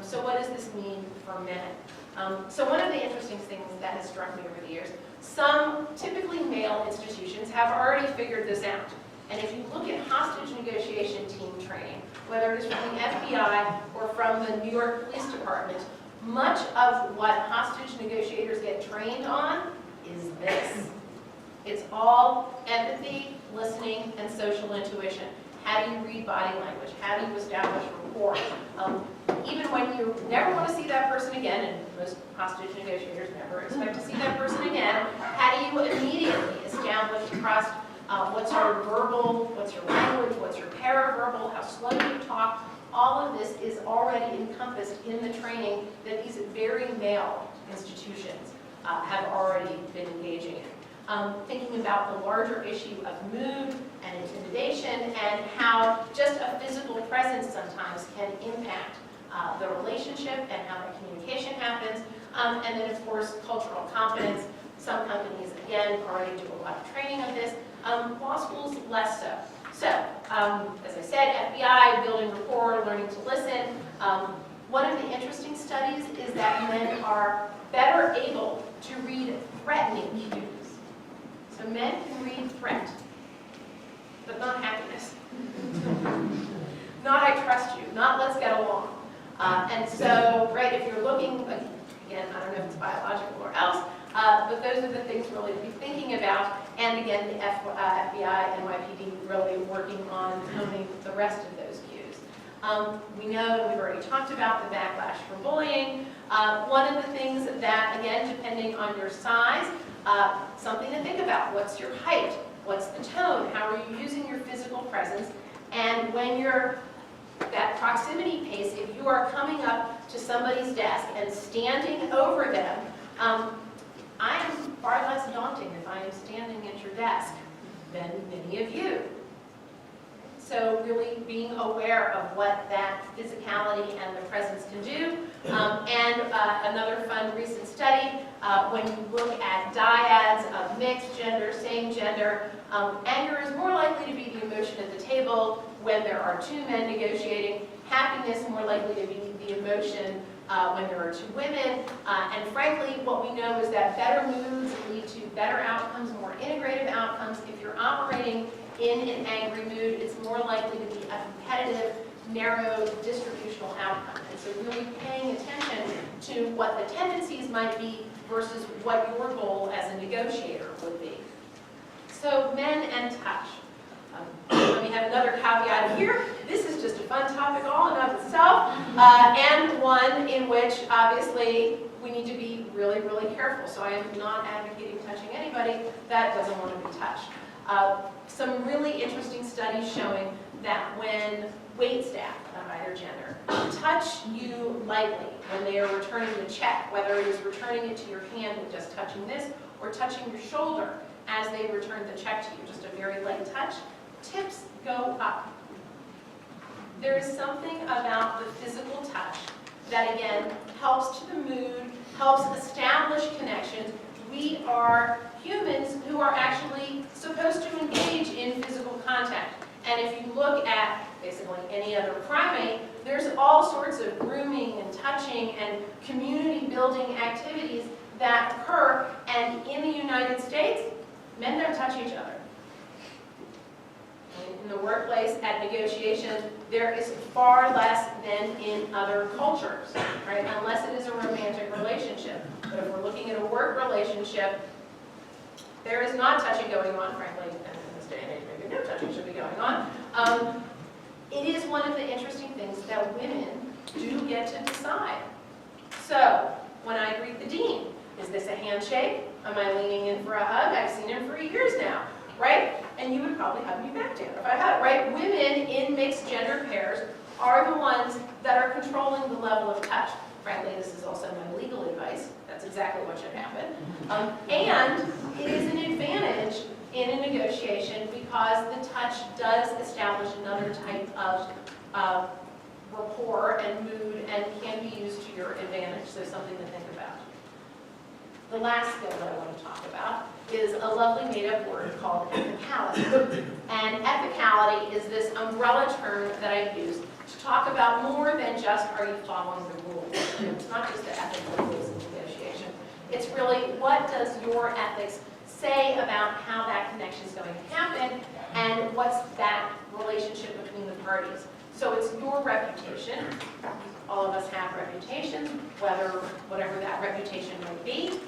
Speaker 5: So what does this mean for men? So one of the interesting things that has struck me over the years, some typically male institutions have already figured this out. And if you look at hostage negotiation team training, whether it is from the FBI or from the New York Police Department, much of what hostage negotiators get trained on is this. It's all empathy, listening, and social intuition. How do you read body language? How do you establish rapport? Even when you never want to see that person again, and most hostage negotiators never expect to see that person again, how do you immediately establish trust? What's your verbal, what's your language, what's your paraverbal, how slow do you talk? All of this is already encompassed in the training that these very male institutions have already been engaging in. Thinking about the larger issue of mood and intimidation and how just a physical presence sometimes can impact the relationship and how that communication happens. And then, of course, cultural competence. Some companies, again, already do a lot of training of this. Law schools, less so. So, as I said, FBI, building rapport, learning to listen. One of the interesting studies is that men are better able to read threatening cues. So men can read threat, but not happiness. Not I trust you, not let's get along. And so, right, if you're looking, again, I don't know if it's biological or else, but those are the things really to be thinking about. And again, the FBI, NYPD really working on honing the rest of those cues. We know, and we've already talked about the backlash from bullying. One of the things that, again, depending on your size, something to think about. What's your height? What's the tone? How are you using your physical presence? And when you're that proximity pace, if you are coming up to somebody's desk and standing over them, I am far less daunting if I am standing at your desk than many of you. So really being aware of what that physicality and the presence can do. And another fun recent study, when you look at dyads of mixed gender, same gender, anger is more likely to be the emotion at the table when there are two men negotiating. Happiness more likely to be the emotion when there are two women. And frankly, what we know is that better moods lead to better outcomes, more integrative outcomes. If you're operating in an angry mood, it's more likely to be a competitive, narrow, distributional outcome. And so really paying attention to what the tendencies might be versus what your goal as a negotiator would be. So men and touch. Let me have another caveat here. This is just a fun topic all in of itself, and one in which obviously we need to be really, really careful. So I am not advocating touching anybody that doesn't want to be touched. Some really interesting studies showing that when wait staff of either gender touch you lightly when they are returning the check, whether it is returning it to your hand with just touching this or touching your shoulder as they return the check to you, just a very light touch, tips go up. There is something about the physical touch that, again, helps to the mood, helps establish connections. We are humans who are actually supposed to engage in physical contact. And if you look at basically any other primate, there's all sorts of grooming and touching and community building activities that occur. And in the United States, men don't touch each other. In the workplace, at negotiation, there is far less than in other cultures, right? Unless it is a romantic relationship. But if we're looking at a work relationship, there is not touching going on, frankly, and this day and age, maybe no touching should be going on. It is one of the interesting things that women do get to decide. So, when I greet the dean, is this a handshake? Am I leaning in for a hug? I've seen him for years now, right? And you would probably hug me back, Dan, if I had, right? Women in mixed gender pairs are the ones that are controlling the level of touch. Frankly, this is also my legal advice. That's exactly what should happen. And it is an advantage in a negotiation because the touch does establish another type of rapport and mood and can be used to your advantage, so something to think about. The last skill that I want to talk about is a lovely made-up word called ethicality. And ethicality is this umbrella term that I use to talk about more than just are you following the rules. It's not just the ethical rules of negotiation. It's really what does your ethics say about how that connection is going to happen and what's that relationship between the parties. So it's your reputation. All of us have reputations, whatever that reputation might be.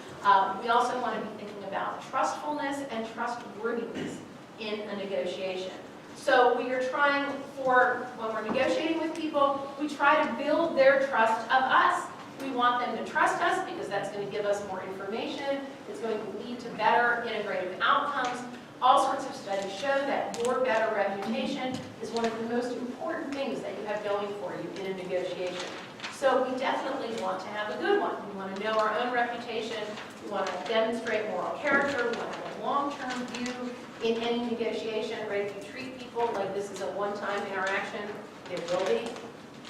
Speaker 5: We also want to be thinking about trustfulness and trustworthiness in a negotiation. So we are trying when we're negotiating with people, we try to build their trust of us. We want them to trust us because that's going to give us more information. It's going to lead to better integrative outcomes. All sorts of studies show that your better reputation is one of the most important things that you have going for you in a negotiation. So we definitely want to have a good one. We want to know our own reputation. We want to demonstrate moral character. We want to have a long-term view in any negotiation, right? If you treat people like this is a one-time interaction, it will be.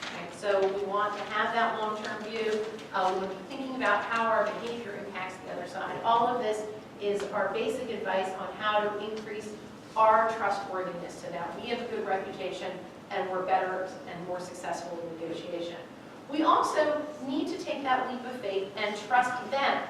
Speaker 5: Okay, so we want to have that long-term view. We want to be thinking about how our behavior impacts the other side. All of this is our basic advice on how to increase our trustworthiness so that we have a good reputation and we're better and more successful in negotiation. We also need to take that leap of faith and trust them.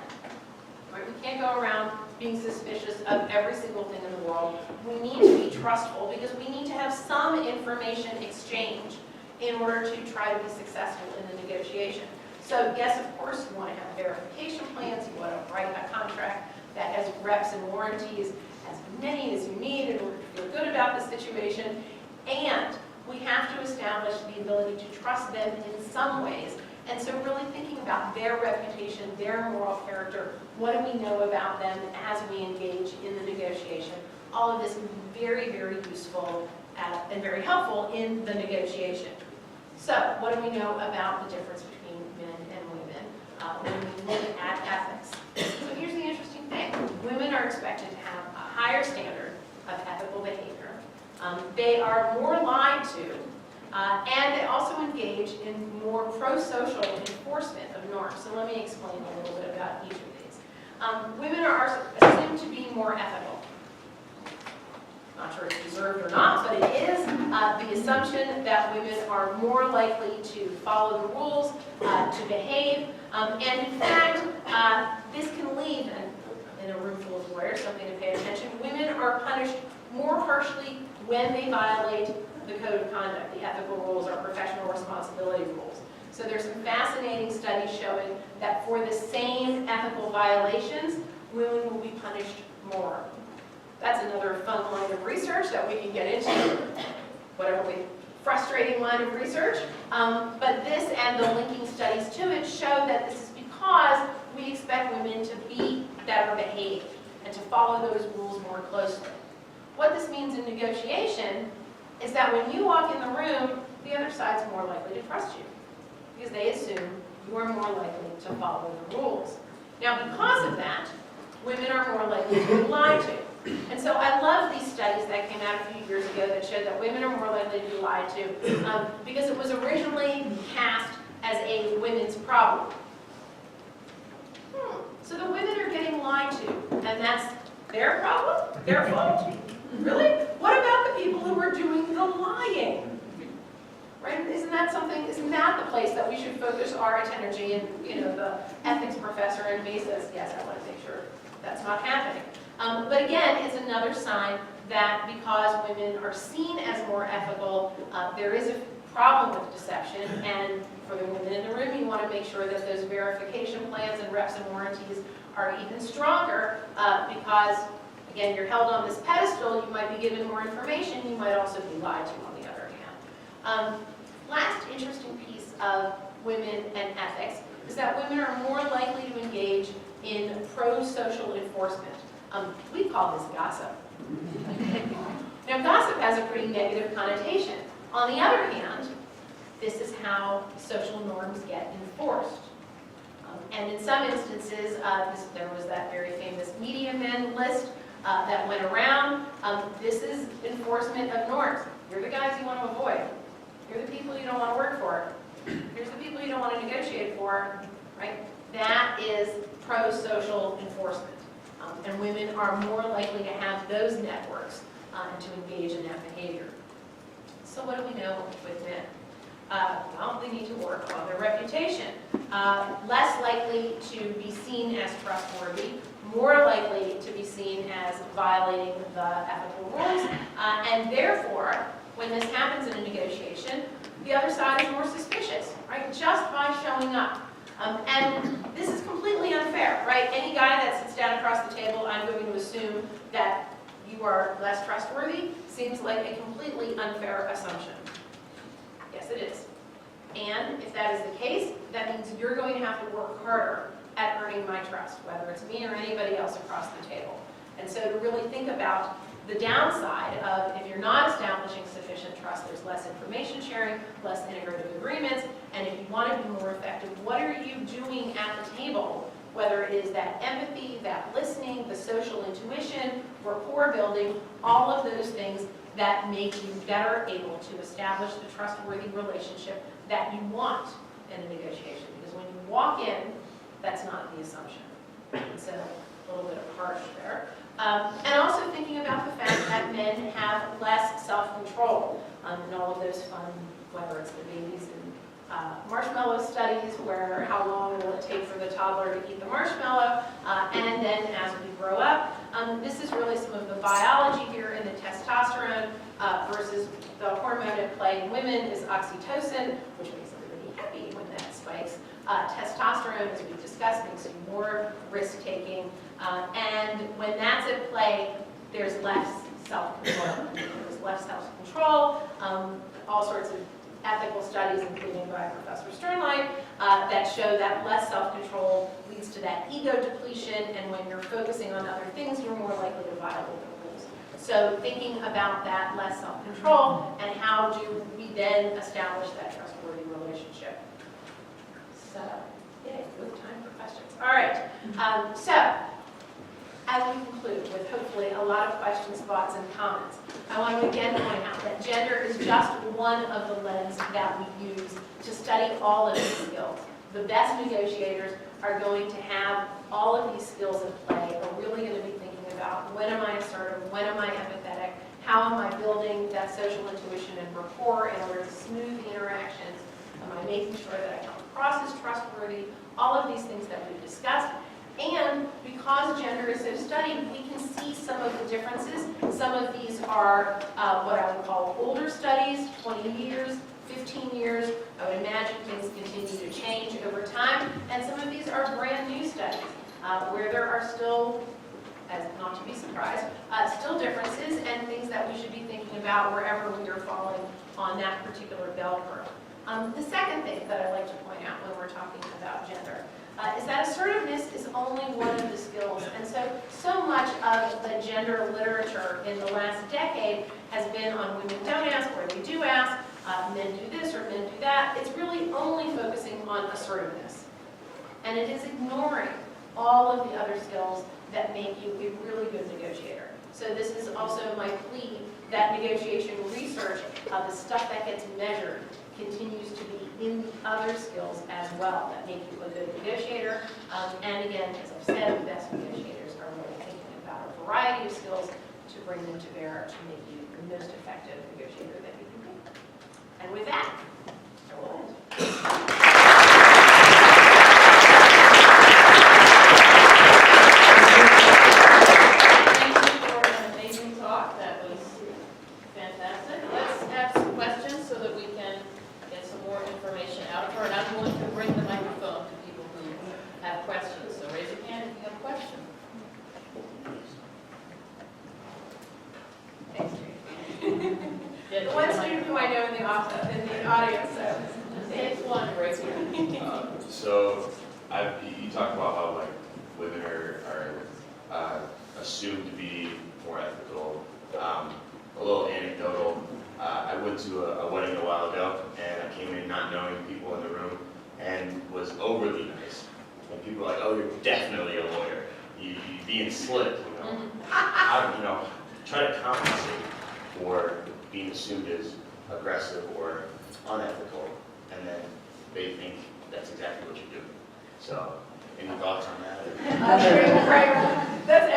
Speaker 5: Right? We can't go around being suspicious of every single thing in the world. We need to be trustful because we need to have some information exchange in order to try to be successful in the negotiation. So yes, of course, you want to have verification plans. You want to write a contract that has reps and warranties, as many as you need in order to feel good about the situation. And we have to establish the ability to trust them in some ways. And so really thinking about their reputation, their moral character, what do we know about them as we engage in the negotiation. All of this can be very, very useful and very helpful in the negotiation. So what do we know about the difference between men and women when we look at ethics? So here's the interesting thing. Women are expected to have a higher standard of ethical behavior. They are more lied to, and they also engage in more pro-social enforcement of norms. So let me explain a little bit about each of these. Women are assumed to be more ethical. Not sure it's deserved or not, but it is the assumption that women are more likely to follow the rules, to behave, and in fact, this can lead, and in a room full of lawyers, something to pay attention, women are punished more harshly when they violate the code of conduct, the ethical rules or professional responsibility rules. So there's some fascinating studies showing that for the same ethical violations, women will be punished more. That's another fun line of research that we can get into, frustrating line of research. But this and the linking studies to it show that this is because we expect women to be better behaved and to follow those rules more closely. What this means in negotiation is that when you walk in the room, the other side's more likely to trust you because they assume you are more likely to follow the rules. Now, because of that, women are more likely to be lied to. And so I love these studies that came out a few years ago that showed that women are more likely to be lied to because it was originally cast as a women's problem. So the women are getting lied to, and that's their problem? Their fault? Really? What about the people who are doing the lying? Right? Isn't that the place that we should focus our energy and, the ethics professor in me says, yes, I want to make sure that's not happening. But again, it's another sign that because women are seen as more ethical, there is a problem with deception, and for the women in the room, you want to make sure that those verification plans and reps and warranties are even stronger because Again, you're held on this pedestal, you might be given more information, you might also be lied to on the other hand. Last interesting piece of women and ethics is that women are more likely to engage in pro-social enforcement. We call this gossip. Now, gossip has a pretty negative connotation. On the other hand, this is how social norms get enforced. And in some instances, there was that very famous media men list that went around. This is enforcement of norms. You're the guys you want to avoid. You're the people you don't want to work for. Here's the people you don't want to negotiate for, right? That is pro-social enforcement. And women are more likely to have those networks and to engage in that behavior. So what do we know with men? Well, they need to work on their reputation. Less likely to be seen as trustworthy, more likely to be seen as violating the ethical rules, and therefore, when this happens in a negotiation, the other side is more suspicious, right? Just by showing up. And this is completely unfair, right? Any guy that sits down across the table, I'm going to assume that you are less trustworthy, seems like a completely unfair assumption. Yes, it is. And if that is the case, that means you're going to have to work harder at earning my trust, whether it's me or anybody else across the table. And so to really think about the downside of if you're not establishing sufficient trust, there's less information sharing, less integrative agreements, and if you want to be more effective, what are you doing at the table? Whether it is that empathy, that listening, the social intuition, rapport building, all of those things that make you better able to establish the trustworthy relationship that you want in a negotiation. Because when you walk in, that's not the assumption. So a little bit of harsh there. And also thinking about the fact that men have less self-control in all of those fun, whether it's the babies and marshmallow studies, where how long will it take for the toddler to eat the marshmallow, and then as we grow up. This is really some of the biology here in the testosterone versus the hormone at play in women is oxytocin, which makes everybody happy when that spikes. Testosterone, as we've discussed, makes you more risk-taking. And when that's at play, there's less self-control. There's less self-control. All sorts of ethical studies, including by Professor Sternlight, that show that less self-control leads to that ego depletion, and when you're focusing on other things, you're more likely to violate the rules. So thinking about that less self-control, and how do we then establish that trustworthy relationship. So, yeah, good time for questions. All right, so as we conclude with hopefully a lot of questions, thoughts, and comments, I want to again point out that gender is just one of the lenses that we use to study all of these skills. The best negotiators are going to have all of these skills in play, are really going to be thinking about when am I assertive, when am I empathetic, how am I building that social intuition and rapport in order to smooth the interactions, am I making sure that I come across as trustworthy, all of these things that we've discussed. And because gender is so studied, we can see some of the differences. Some of these are what I would call older studies, 20 years, 15 years. I would imagine things continue to change over time. And some of these are brand new studies where there are still, as not to be surprised, still differences and things that we should be thinking about wherever we are falling on that particular bell curve. The second thing that I like to point out when we're talking about gender is that assertiveness is only one of the skills. And so much of the gender literature in the last decade has been on women don't ask, or they do ask, men do this or men do that. It's really only focusing on assertiveness. And it is ignoring all of the other skills that make you a really good negotiator. So this is also my plea that negotiation research, the stuff that gets measured, continues to be in the other skills as well that make you a good negotiator. And again, as I've said, the best negotiators are really thinking about a variety of skills to bring them to bear to make you the most effective negotiator that you can be. And with that, I will end.
Speaker 4: Thank you for an amazing talk. That was fantastic. Let's have some questions so that we can get some more information out of her. And I'm going to bring the microphone to people who have questions. So raise your hand if you have a question.
Speaker 5: who I know in the audience, so.
Speaker 4: It's one right here.
Speaker 6: So, you talked about how like women are assumed to be more ethical. A little anecdotal. I went to a wedding a while ago, and I came in not knowing people in the room, and was overly nice. And people were like, "Oh, you're definitely a lawyer. You being slick, you know." Try to compensate for being assumed as aggressive or unethical, and then they think that's exactly what you're doing. So, any thoughts on that?
Speaker 5: Right. That's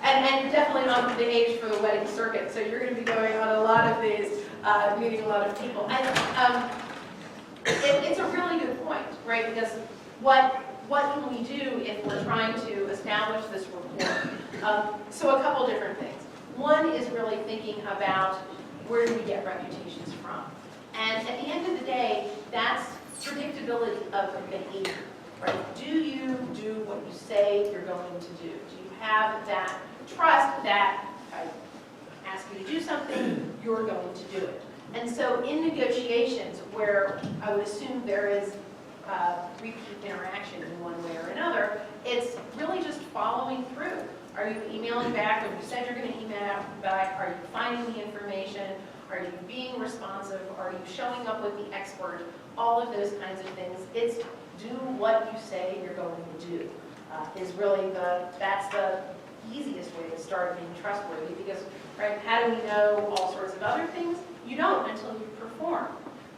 Speaker 5: and definitely not the age for the wedding circuit. So you're going to be going on a lot of these, meeting a lot of people. And it's a really good point, right? Because what can we do if we're trying to establish this rapport? So a couple different things. One is really thinking about where do we get reputations from? And at the end of the day, that's predictability of behavior, right? Do you do what you say you're going to do? Do you have that trust that if I ask you to do something, you're going to do it? And so in negotiations where I would assume there is repeat interaction in one way or another, it's really just following through. Are you emailing back when you said you're going to email back? Are you finding the information? Are you being responsive? Are you showing up with the expert? All of those kinds of things. It's do what you say you're going to do is really that's the easiest way to start being trustworthy, because, right, how do we know all sorts of other things? You don't until you perform,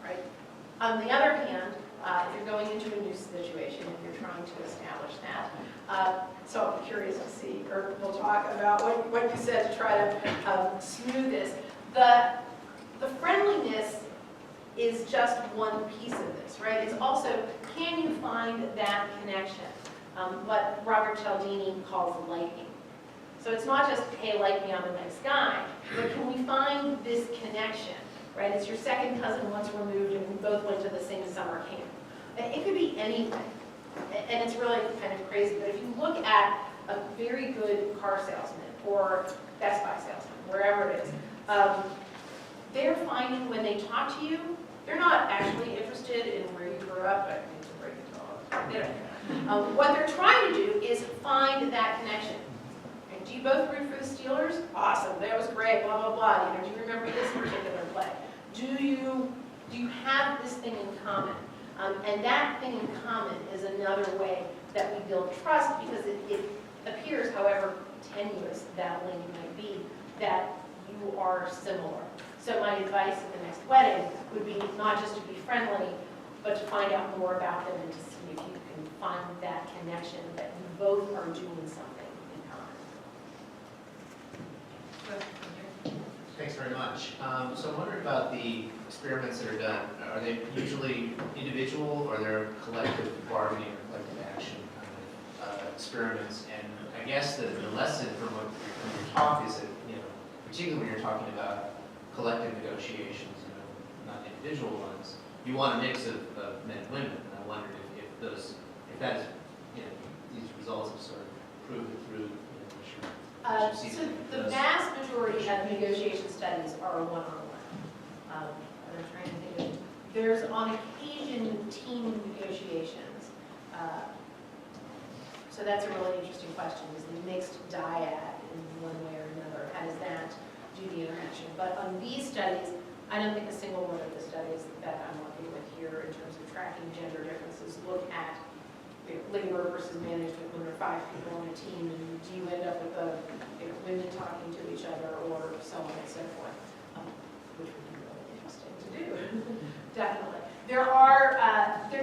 Speaker 5: right? On the other hand, if you're going into a new situation and you're trying to establish that, so I'm curious to see, or we'll talk about what you said to try to smooth this. The friendliness is just one piece of this, right? It's also, can you find that connection? What Robert Cialdini calls liking. So it's not just, hey, like me, I'm a nice guy, but can we find this connection, right? It's your second cousin once removed and we both went to the same summer camp. It could be anything, and it's really kind of crazy, but if you look at a very good car salesman or Best Buy salesman, wherever it is, they're finding when they talk to you, they're not actually interested in where you grew up. I need to break it all. They don't care. What they're trying to do is find that connection. And do you both root for the Steelers? Awesome, that was great, blah, blah, blah. Do you remember this particular play? Do you have this thing in common? And that thing in common is another way that we build trust, because it appears, however tenuous that link might be, that you are similar. So my advice at the next wedding would be not just to be friendly, but to find out more about them and to see if you can find that connection, that you both are doing something in common.
Speaker 7: Thanks very much. So I'm wondering about the experiments that are done. Are they usually individual, or are there collective bargaining or collective action kind of experiments? And I guess the lesson from your talk is that, particularly when you're talking about collective negotiations, not individual ones, you want a mix of men and women. And I wondered if that is, these results have sort of proven through.
Speaker 5: So the vast majority of negotiation studies are one-on-one. I'm trying to think of, there's on occasion team negotiations. So that's a really interesting question, is the mixed dyad in one way or another. How does that do the interaction? But on these studies, I don't think a single one of the studies that I'm working with here in terms of tracking gender differences look at labor versus management when there are 5 people on a team, and do you end up with women talking to each other, or so on and so forth, which would be really interesting to do. Definitely. There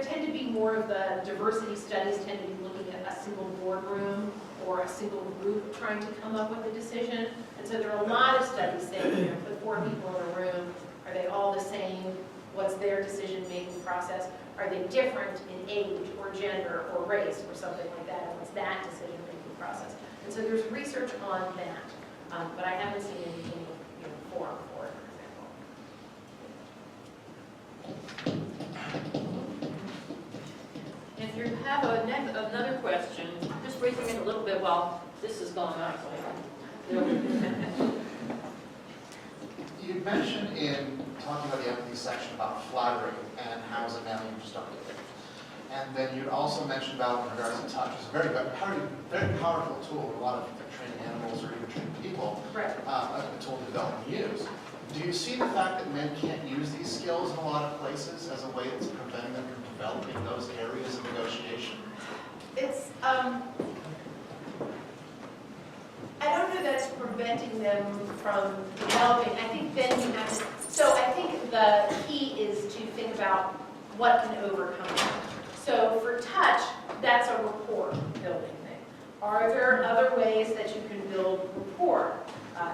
Speaker 5: tend to be more of the diversity studies tend to be looking at a single boardroom or a single group trying to come up with a decision. And so there are a lot of studies saying, put 4 people in a room, are they all the same? What's their decision-making process? Are they different in age or gender or race or something like that? And what's that decision-making process? And so there's research on that, but I haven't seen anything forum for it, for example.
Speaker 4: If you have another question, just raising it a little bit while this is going on.
Speaker 8: You mentioned in talking about the empathy section about flattery and how as a male you just don't do it. And then you also mentioned about in regards to touch, it's a very powerful tool for a lot of training animals or even training people,
Speaker 5: Right.
Speaker 8: a tool to develop and use. Do you see the fact that men can't use these skills in a lot of places as a way that's preventing them from developing those areas of negotiation?
Speaker 5: It's, I don't know that it's preventing them from developing. I think then you have to, so I think the key is to think about what can overcome it. So for touch, that's a rapport building thing. Are there other ways that you can build rapport?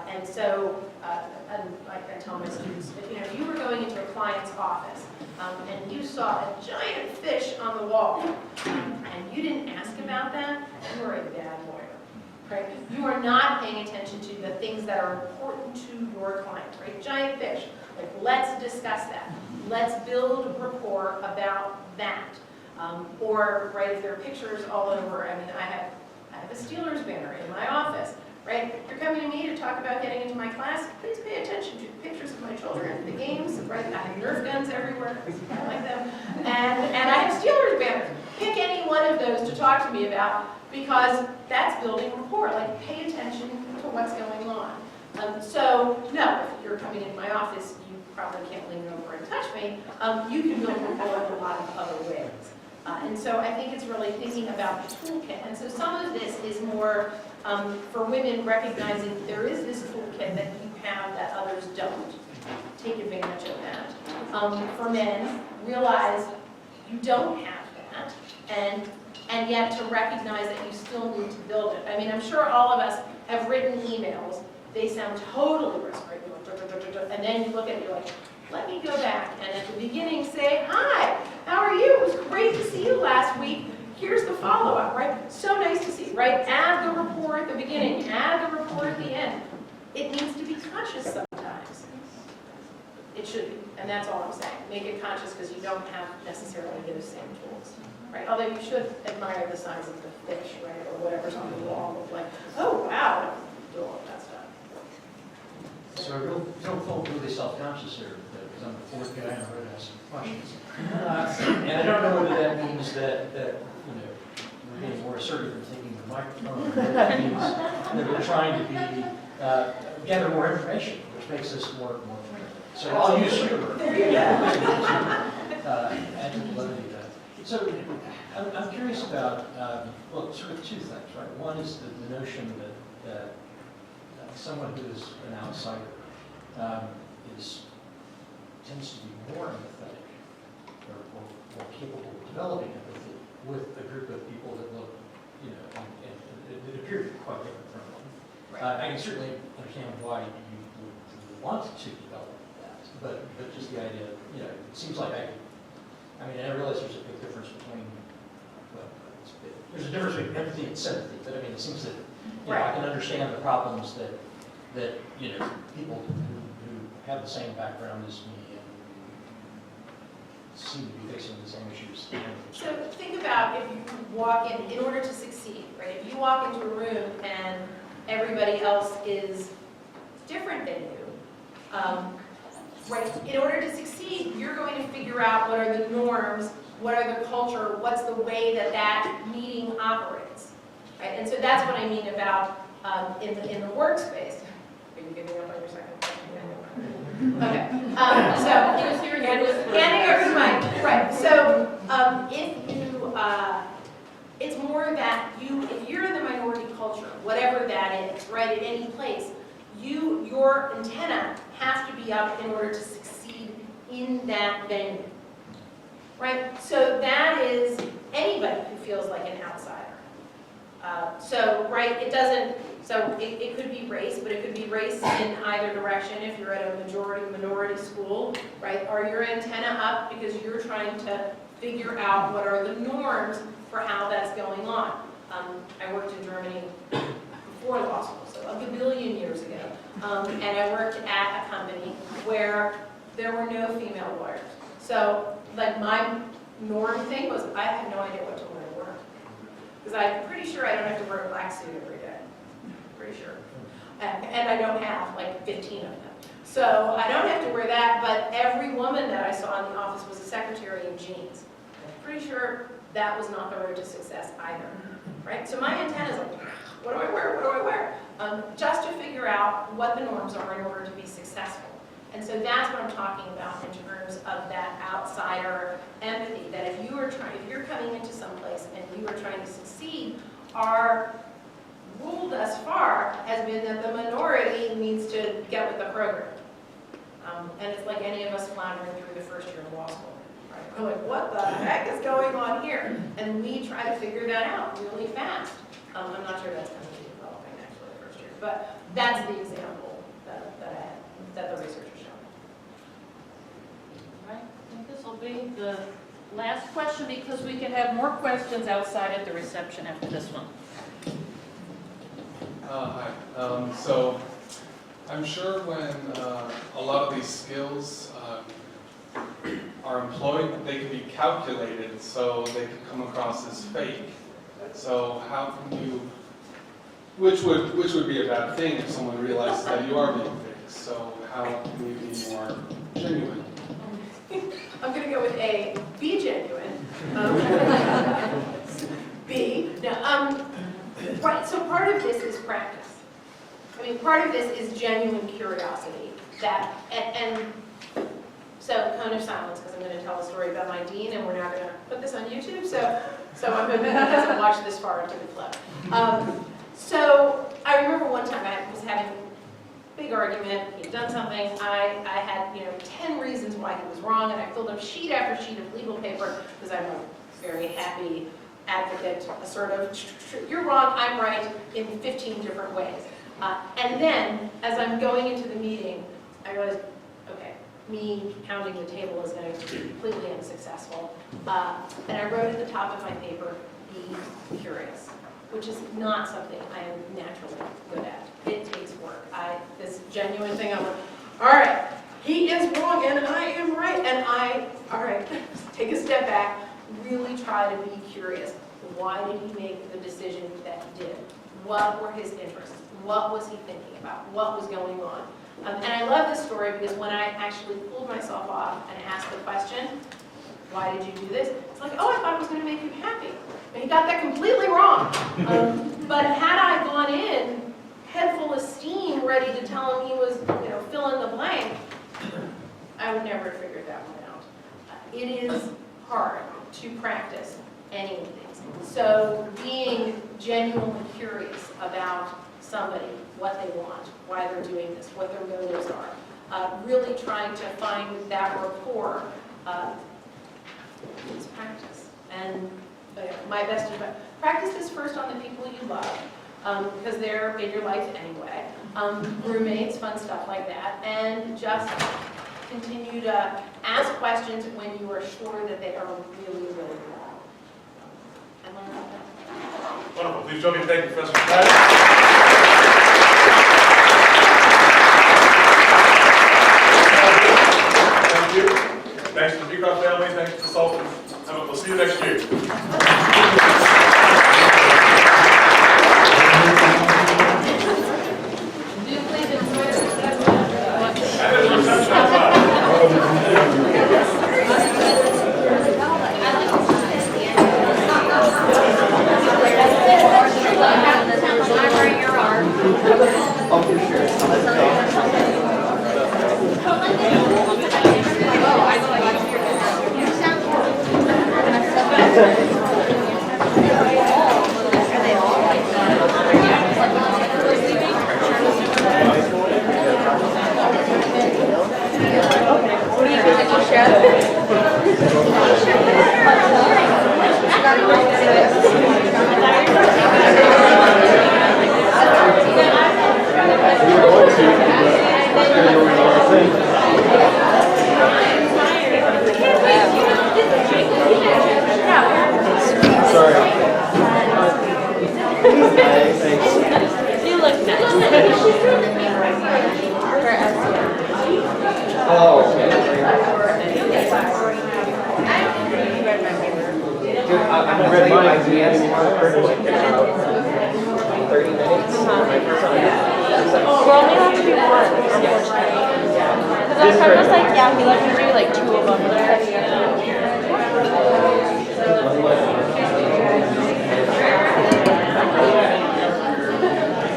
Speaker 5: And so, and like I tell my students, if you were going into a client's office and you saw a giant fish on the wall and you didn't ask about that, you are a bad lawyer. Right? You are not paying attention to the things that are important to your client, right? Giant fish, like let's discuss that. Let's build rapport about that. Or, right, if there are pictures all over, I mean, I have a Steelers banner in my office, right? You're coming to me to talk about getting into my class, please pay attention to the pictures of my children at the games, right? I have Nerf guns everywhere, I like them. And I have Steelers banners. Pick any one of those to talk to me about, because that's building rapport. Like, pay attention to what's going on. So, no, if you're coming into my office, you probably can't lean over and touch me. You can build rapport in a lot of other ways. And so I think it's really thinking about the toolkit. And so some of this is more for women recognizing there is this toolkit that you have that others don't. Take advantage of that. For men, realize you don't have that, and yet to recognize that you still need to build it. I mean, I'm sure all of us have written emails. They sound totally brisk, right? And then you look at it, you're like, let me go back and at the beginning say, hi, how are you? It was great to see you last week. Here's the follow-up, right? So nice to see you, right? Add the rapport at the beginning, add the rapport at the end. It needs to be conscious sometimes. It should be, and that's all I'm saying. Make it conscious because you don't have necessarily those same tools, right? Although you should admire the size of the fish, right? Or whatever's on the wall, like, oh wow, do all of that stuff.
Speaker 9: So I don't feel really self-conscious here, because I'm the fourth guy and I'm going to ask some questions. And I don't know whether that means that we're getting more assertive in taking the microphone, or that means that we're trying to be, gather more information, which makes us more friendly. So I'll use humor.
Speaker 5: There you go.
Speaker 9: Add to the levity of that. So I'm curious about, well, sort of two things, right? One is the notion that someone who is an outsider tends to be more empathetic or more capable of developing empathy with a group of people that look, and it appear to be quite different from them.
Speaker 5: Right.
Speaker 9: I can certainly understand why you would want to develop that, but just the idea, it seems like I realize there's a big difference between, well, there's a difference between empathy and sympathy, but I mean, it seems that I can understand the problems that people who have the same background as me and seem to be facing the same issues.
Speaker 5: So think about if you walk in order to succeed, right? If you walk into a room and everybody else is different than you, right? In order to succeed, you're going to figure out what are the norms, what are the culture, what's the way that meeting operates, right? And so that's what I mean about in the workspace. Are you giving up on your second question? Okay. So
Speaker 4: He was here again.
Speaker 5: handing over the mic. Right. So if you, it's more that if you're in the minority culture, whatever that is, right, at any place, your antenna has to be up in order to succeed in that venue. Right? So that is anybody who feels like an outsider. It could be race, but it could be race in either direction if you're at a majority-minority school, right? Are your antenna up because you're trying to figure out what are the norms for how that's going on? I worked in Germany before law school, so a billion years ago. And I worked at a company where there were no female lawyers. So, like, my norm thing was I had no idea what to wear to work. Because I'm pretty sure I don't have to wear a black suit every day. Pretty sure. And I don't have like 15 of them. So I don't have to wear that, but every woman that I saw in the office was a secretary in jeans. I'm pretty sure that was not the road to success either, right? So my intent is like, what do I wear? What do I wear? Just to figure out what the norms are in order to be successful. And so that's what I'm talking about in terms of that outsider empathy, that if you're coming into some place and you are trying to succeed, our rule thus far has been that the minority needs to get with the program. And it's like any of us floundering through the first year of law school. Right? We're like, what the heck is going on here? And we try to figure that out really fast. I'm not sure that's going to be developing actually the first year, but that's the example that the research has shown.
Speaker 4: All right, I think this will be the last question because we can have more questions outside at the reception after this one.
Speaker 10: Hi. So I'm sure when a lot of these skills are employed, they can be calculated so they can come across as fake. So how can you, which would be a bad thing if someone realizes that you are being fake. So how can we be more genuine?
Speaker 5: I'm going to go with A, be genuine. B, no, right, so part of this is practice. I mean, part of this is genuine curiosity. And so, cone of silence, because I'm going to tell a story about my dean, and we're now going to put this on YouTube, so I'm hoping he doesn't watch this far into the clip. So, I remember one time I was having a big argument, he'd done something, I had 10 reasons why he was wrong, and I filled up sheet after sheet of legal paper, because I'm a very happy advocate, assertive, you're wrong, I'm right, in 15 different ways. And then, as I'm going into the meeting, I realized, okay, me pounding the table is going to be completely unsuccessful. And I wrote at the top of my paper, be curious, which is not something I am naturally good at. It takes work. This genuine thing, I'm like, all right, he is wrong and I am right. And all right, take a step back, really try to be curious. Why did he make the decision that he did? What were his interests? What was he thinking about? What was going on? And I love this story because when I actually pulled myself off and asked the question, why did you do this? It's like, oh, I thought it was going to make you happy. And he got that completely wrong. But had I gone in, head full of steam, ready to tell him he was, fill in the blank, I would never have figured that one out. It is hard to practice any of these. So being genuinely curious about somebody, what they want, why they're doing this, what their motives are, really trying to find that rapport is practice. And my best advice, practice this first on the people you love, because they're in your life anyway. Roommates, fun stuff like that, and just continue to ask questions when you are sure that they are really, really wrong. And learn about that.
Speaker 3: Wonderful. Please join me in thanking Professor Schneider. Thank you. Thanks to the Beecroft family. Thanks to the Saltman. We'll see you next year.
Speaker 5: Do please enjoy the reception.
Speaker 3: And there's a reception outside.
Speaker 1: Well, we have to do one, unfortunately. Beecroft was like, yeah, we like to do like 2 of them.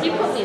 Speaker 1: You put me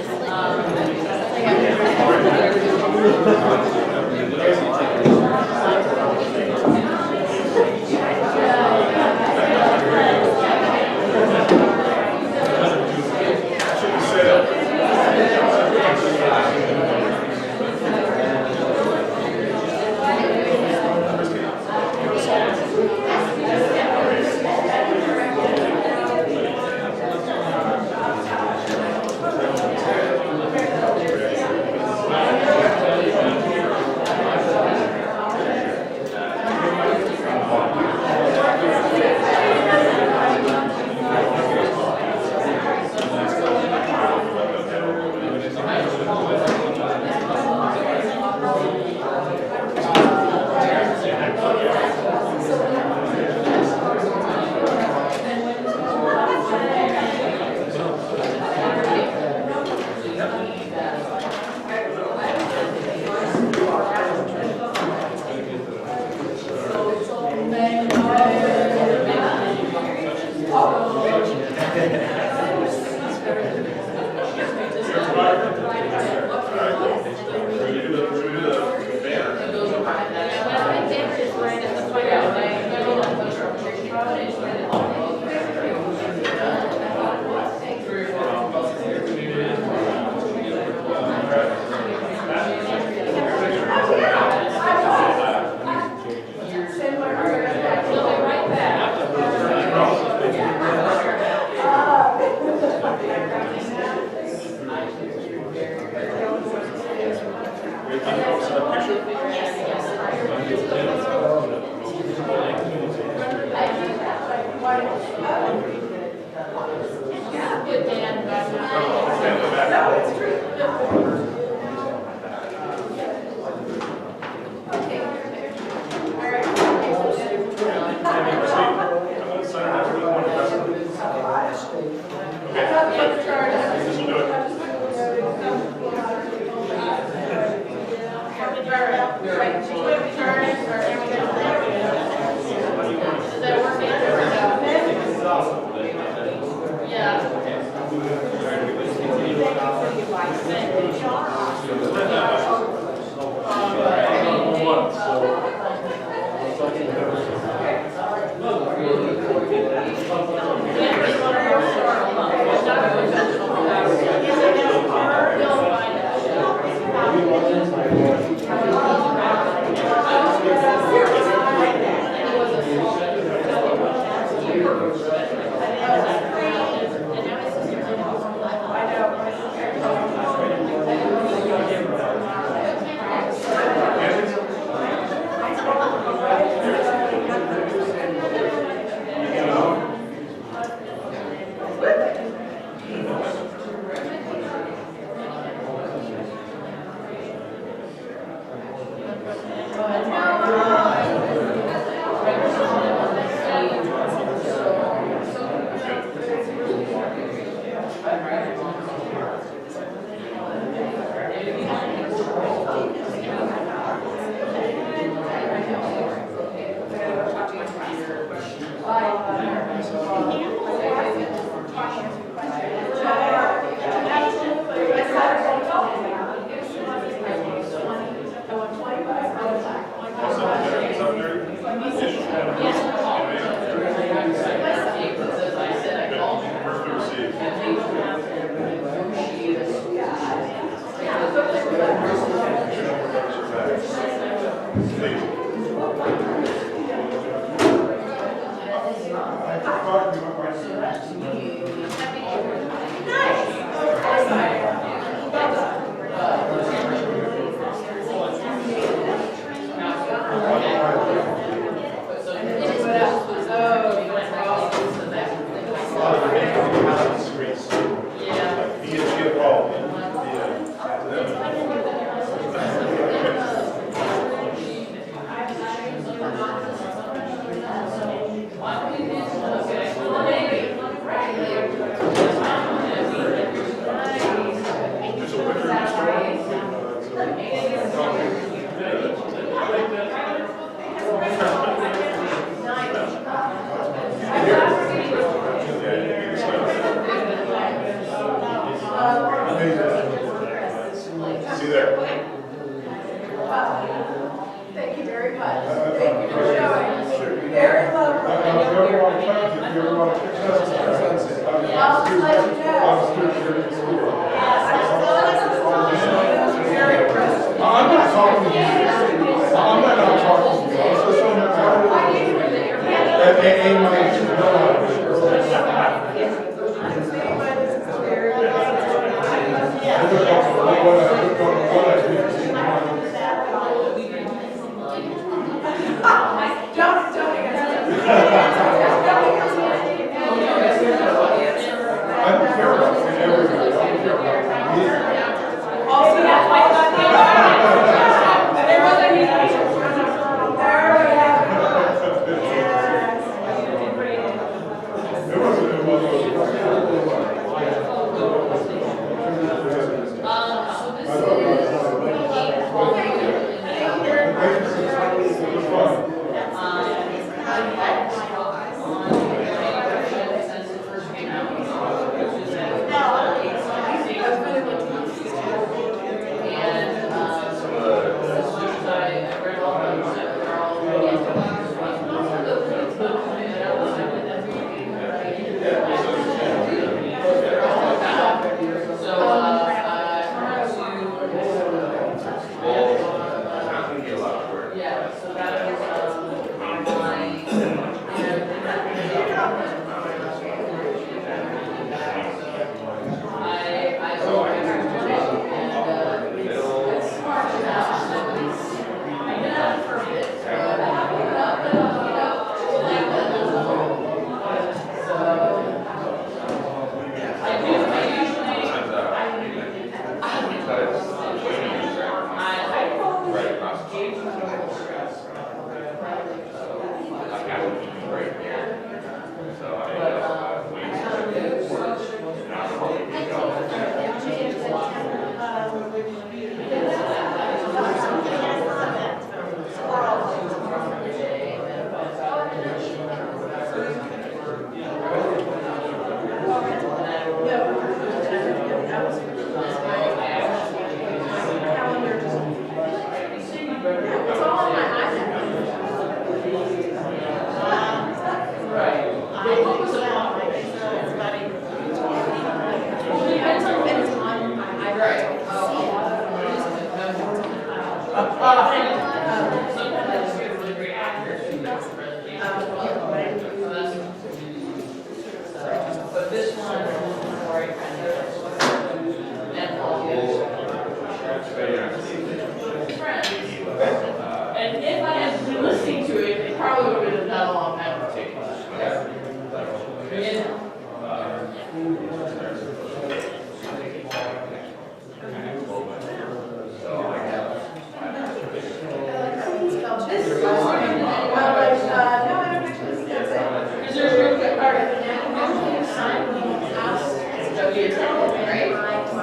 Speaker 5: COD attendant, right?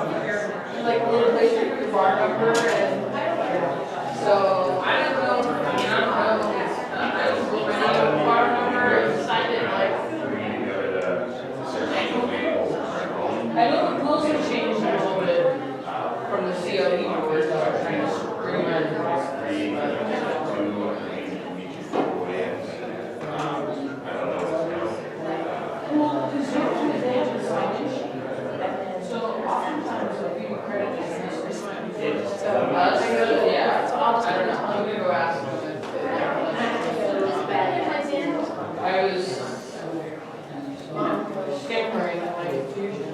Speaker 5: Like a little place to put your bar number and, so I don't know, I don't know my bar number and signed it like. I know the rules have changed a little bit from the COD board that are trying to bring them in. Well, because usually they have to sign in. So oftentimes they'll give you credit as an assistant. So, yeah, so I don't know, I'm gonna go ask them. I was stammering in my confusion.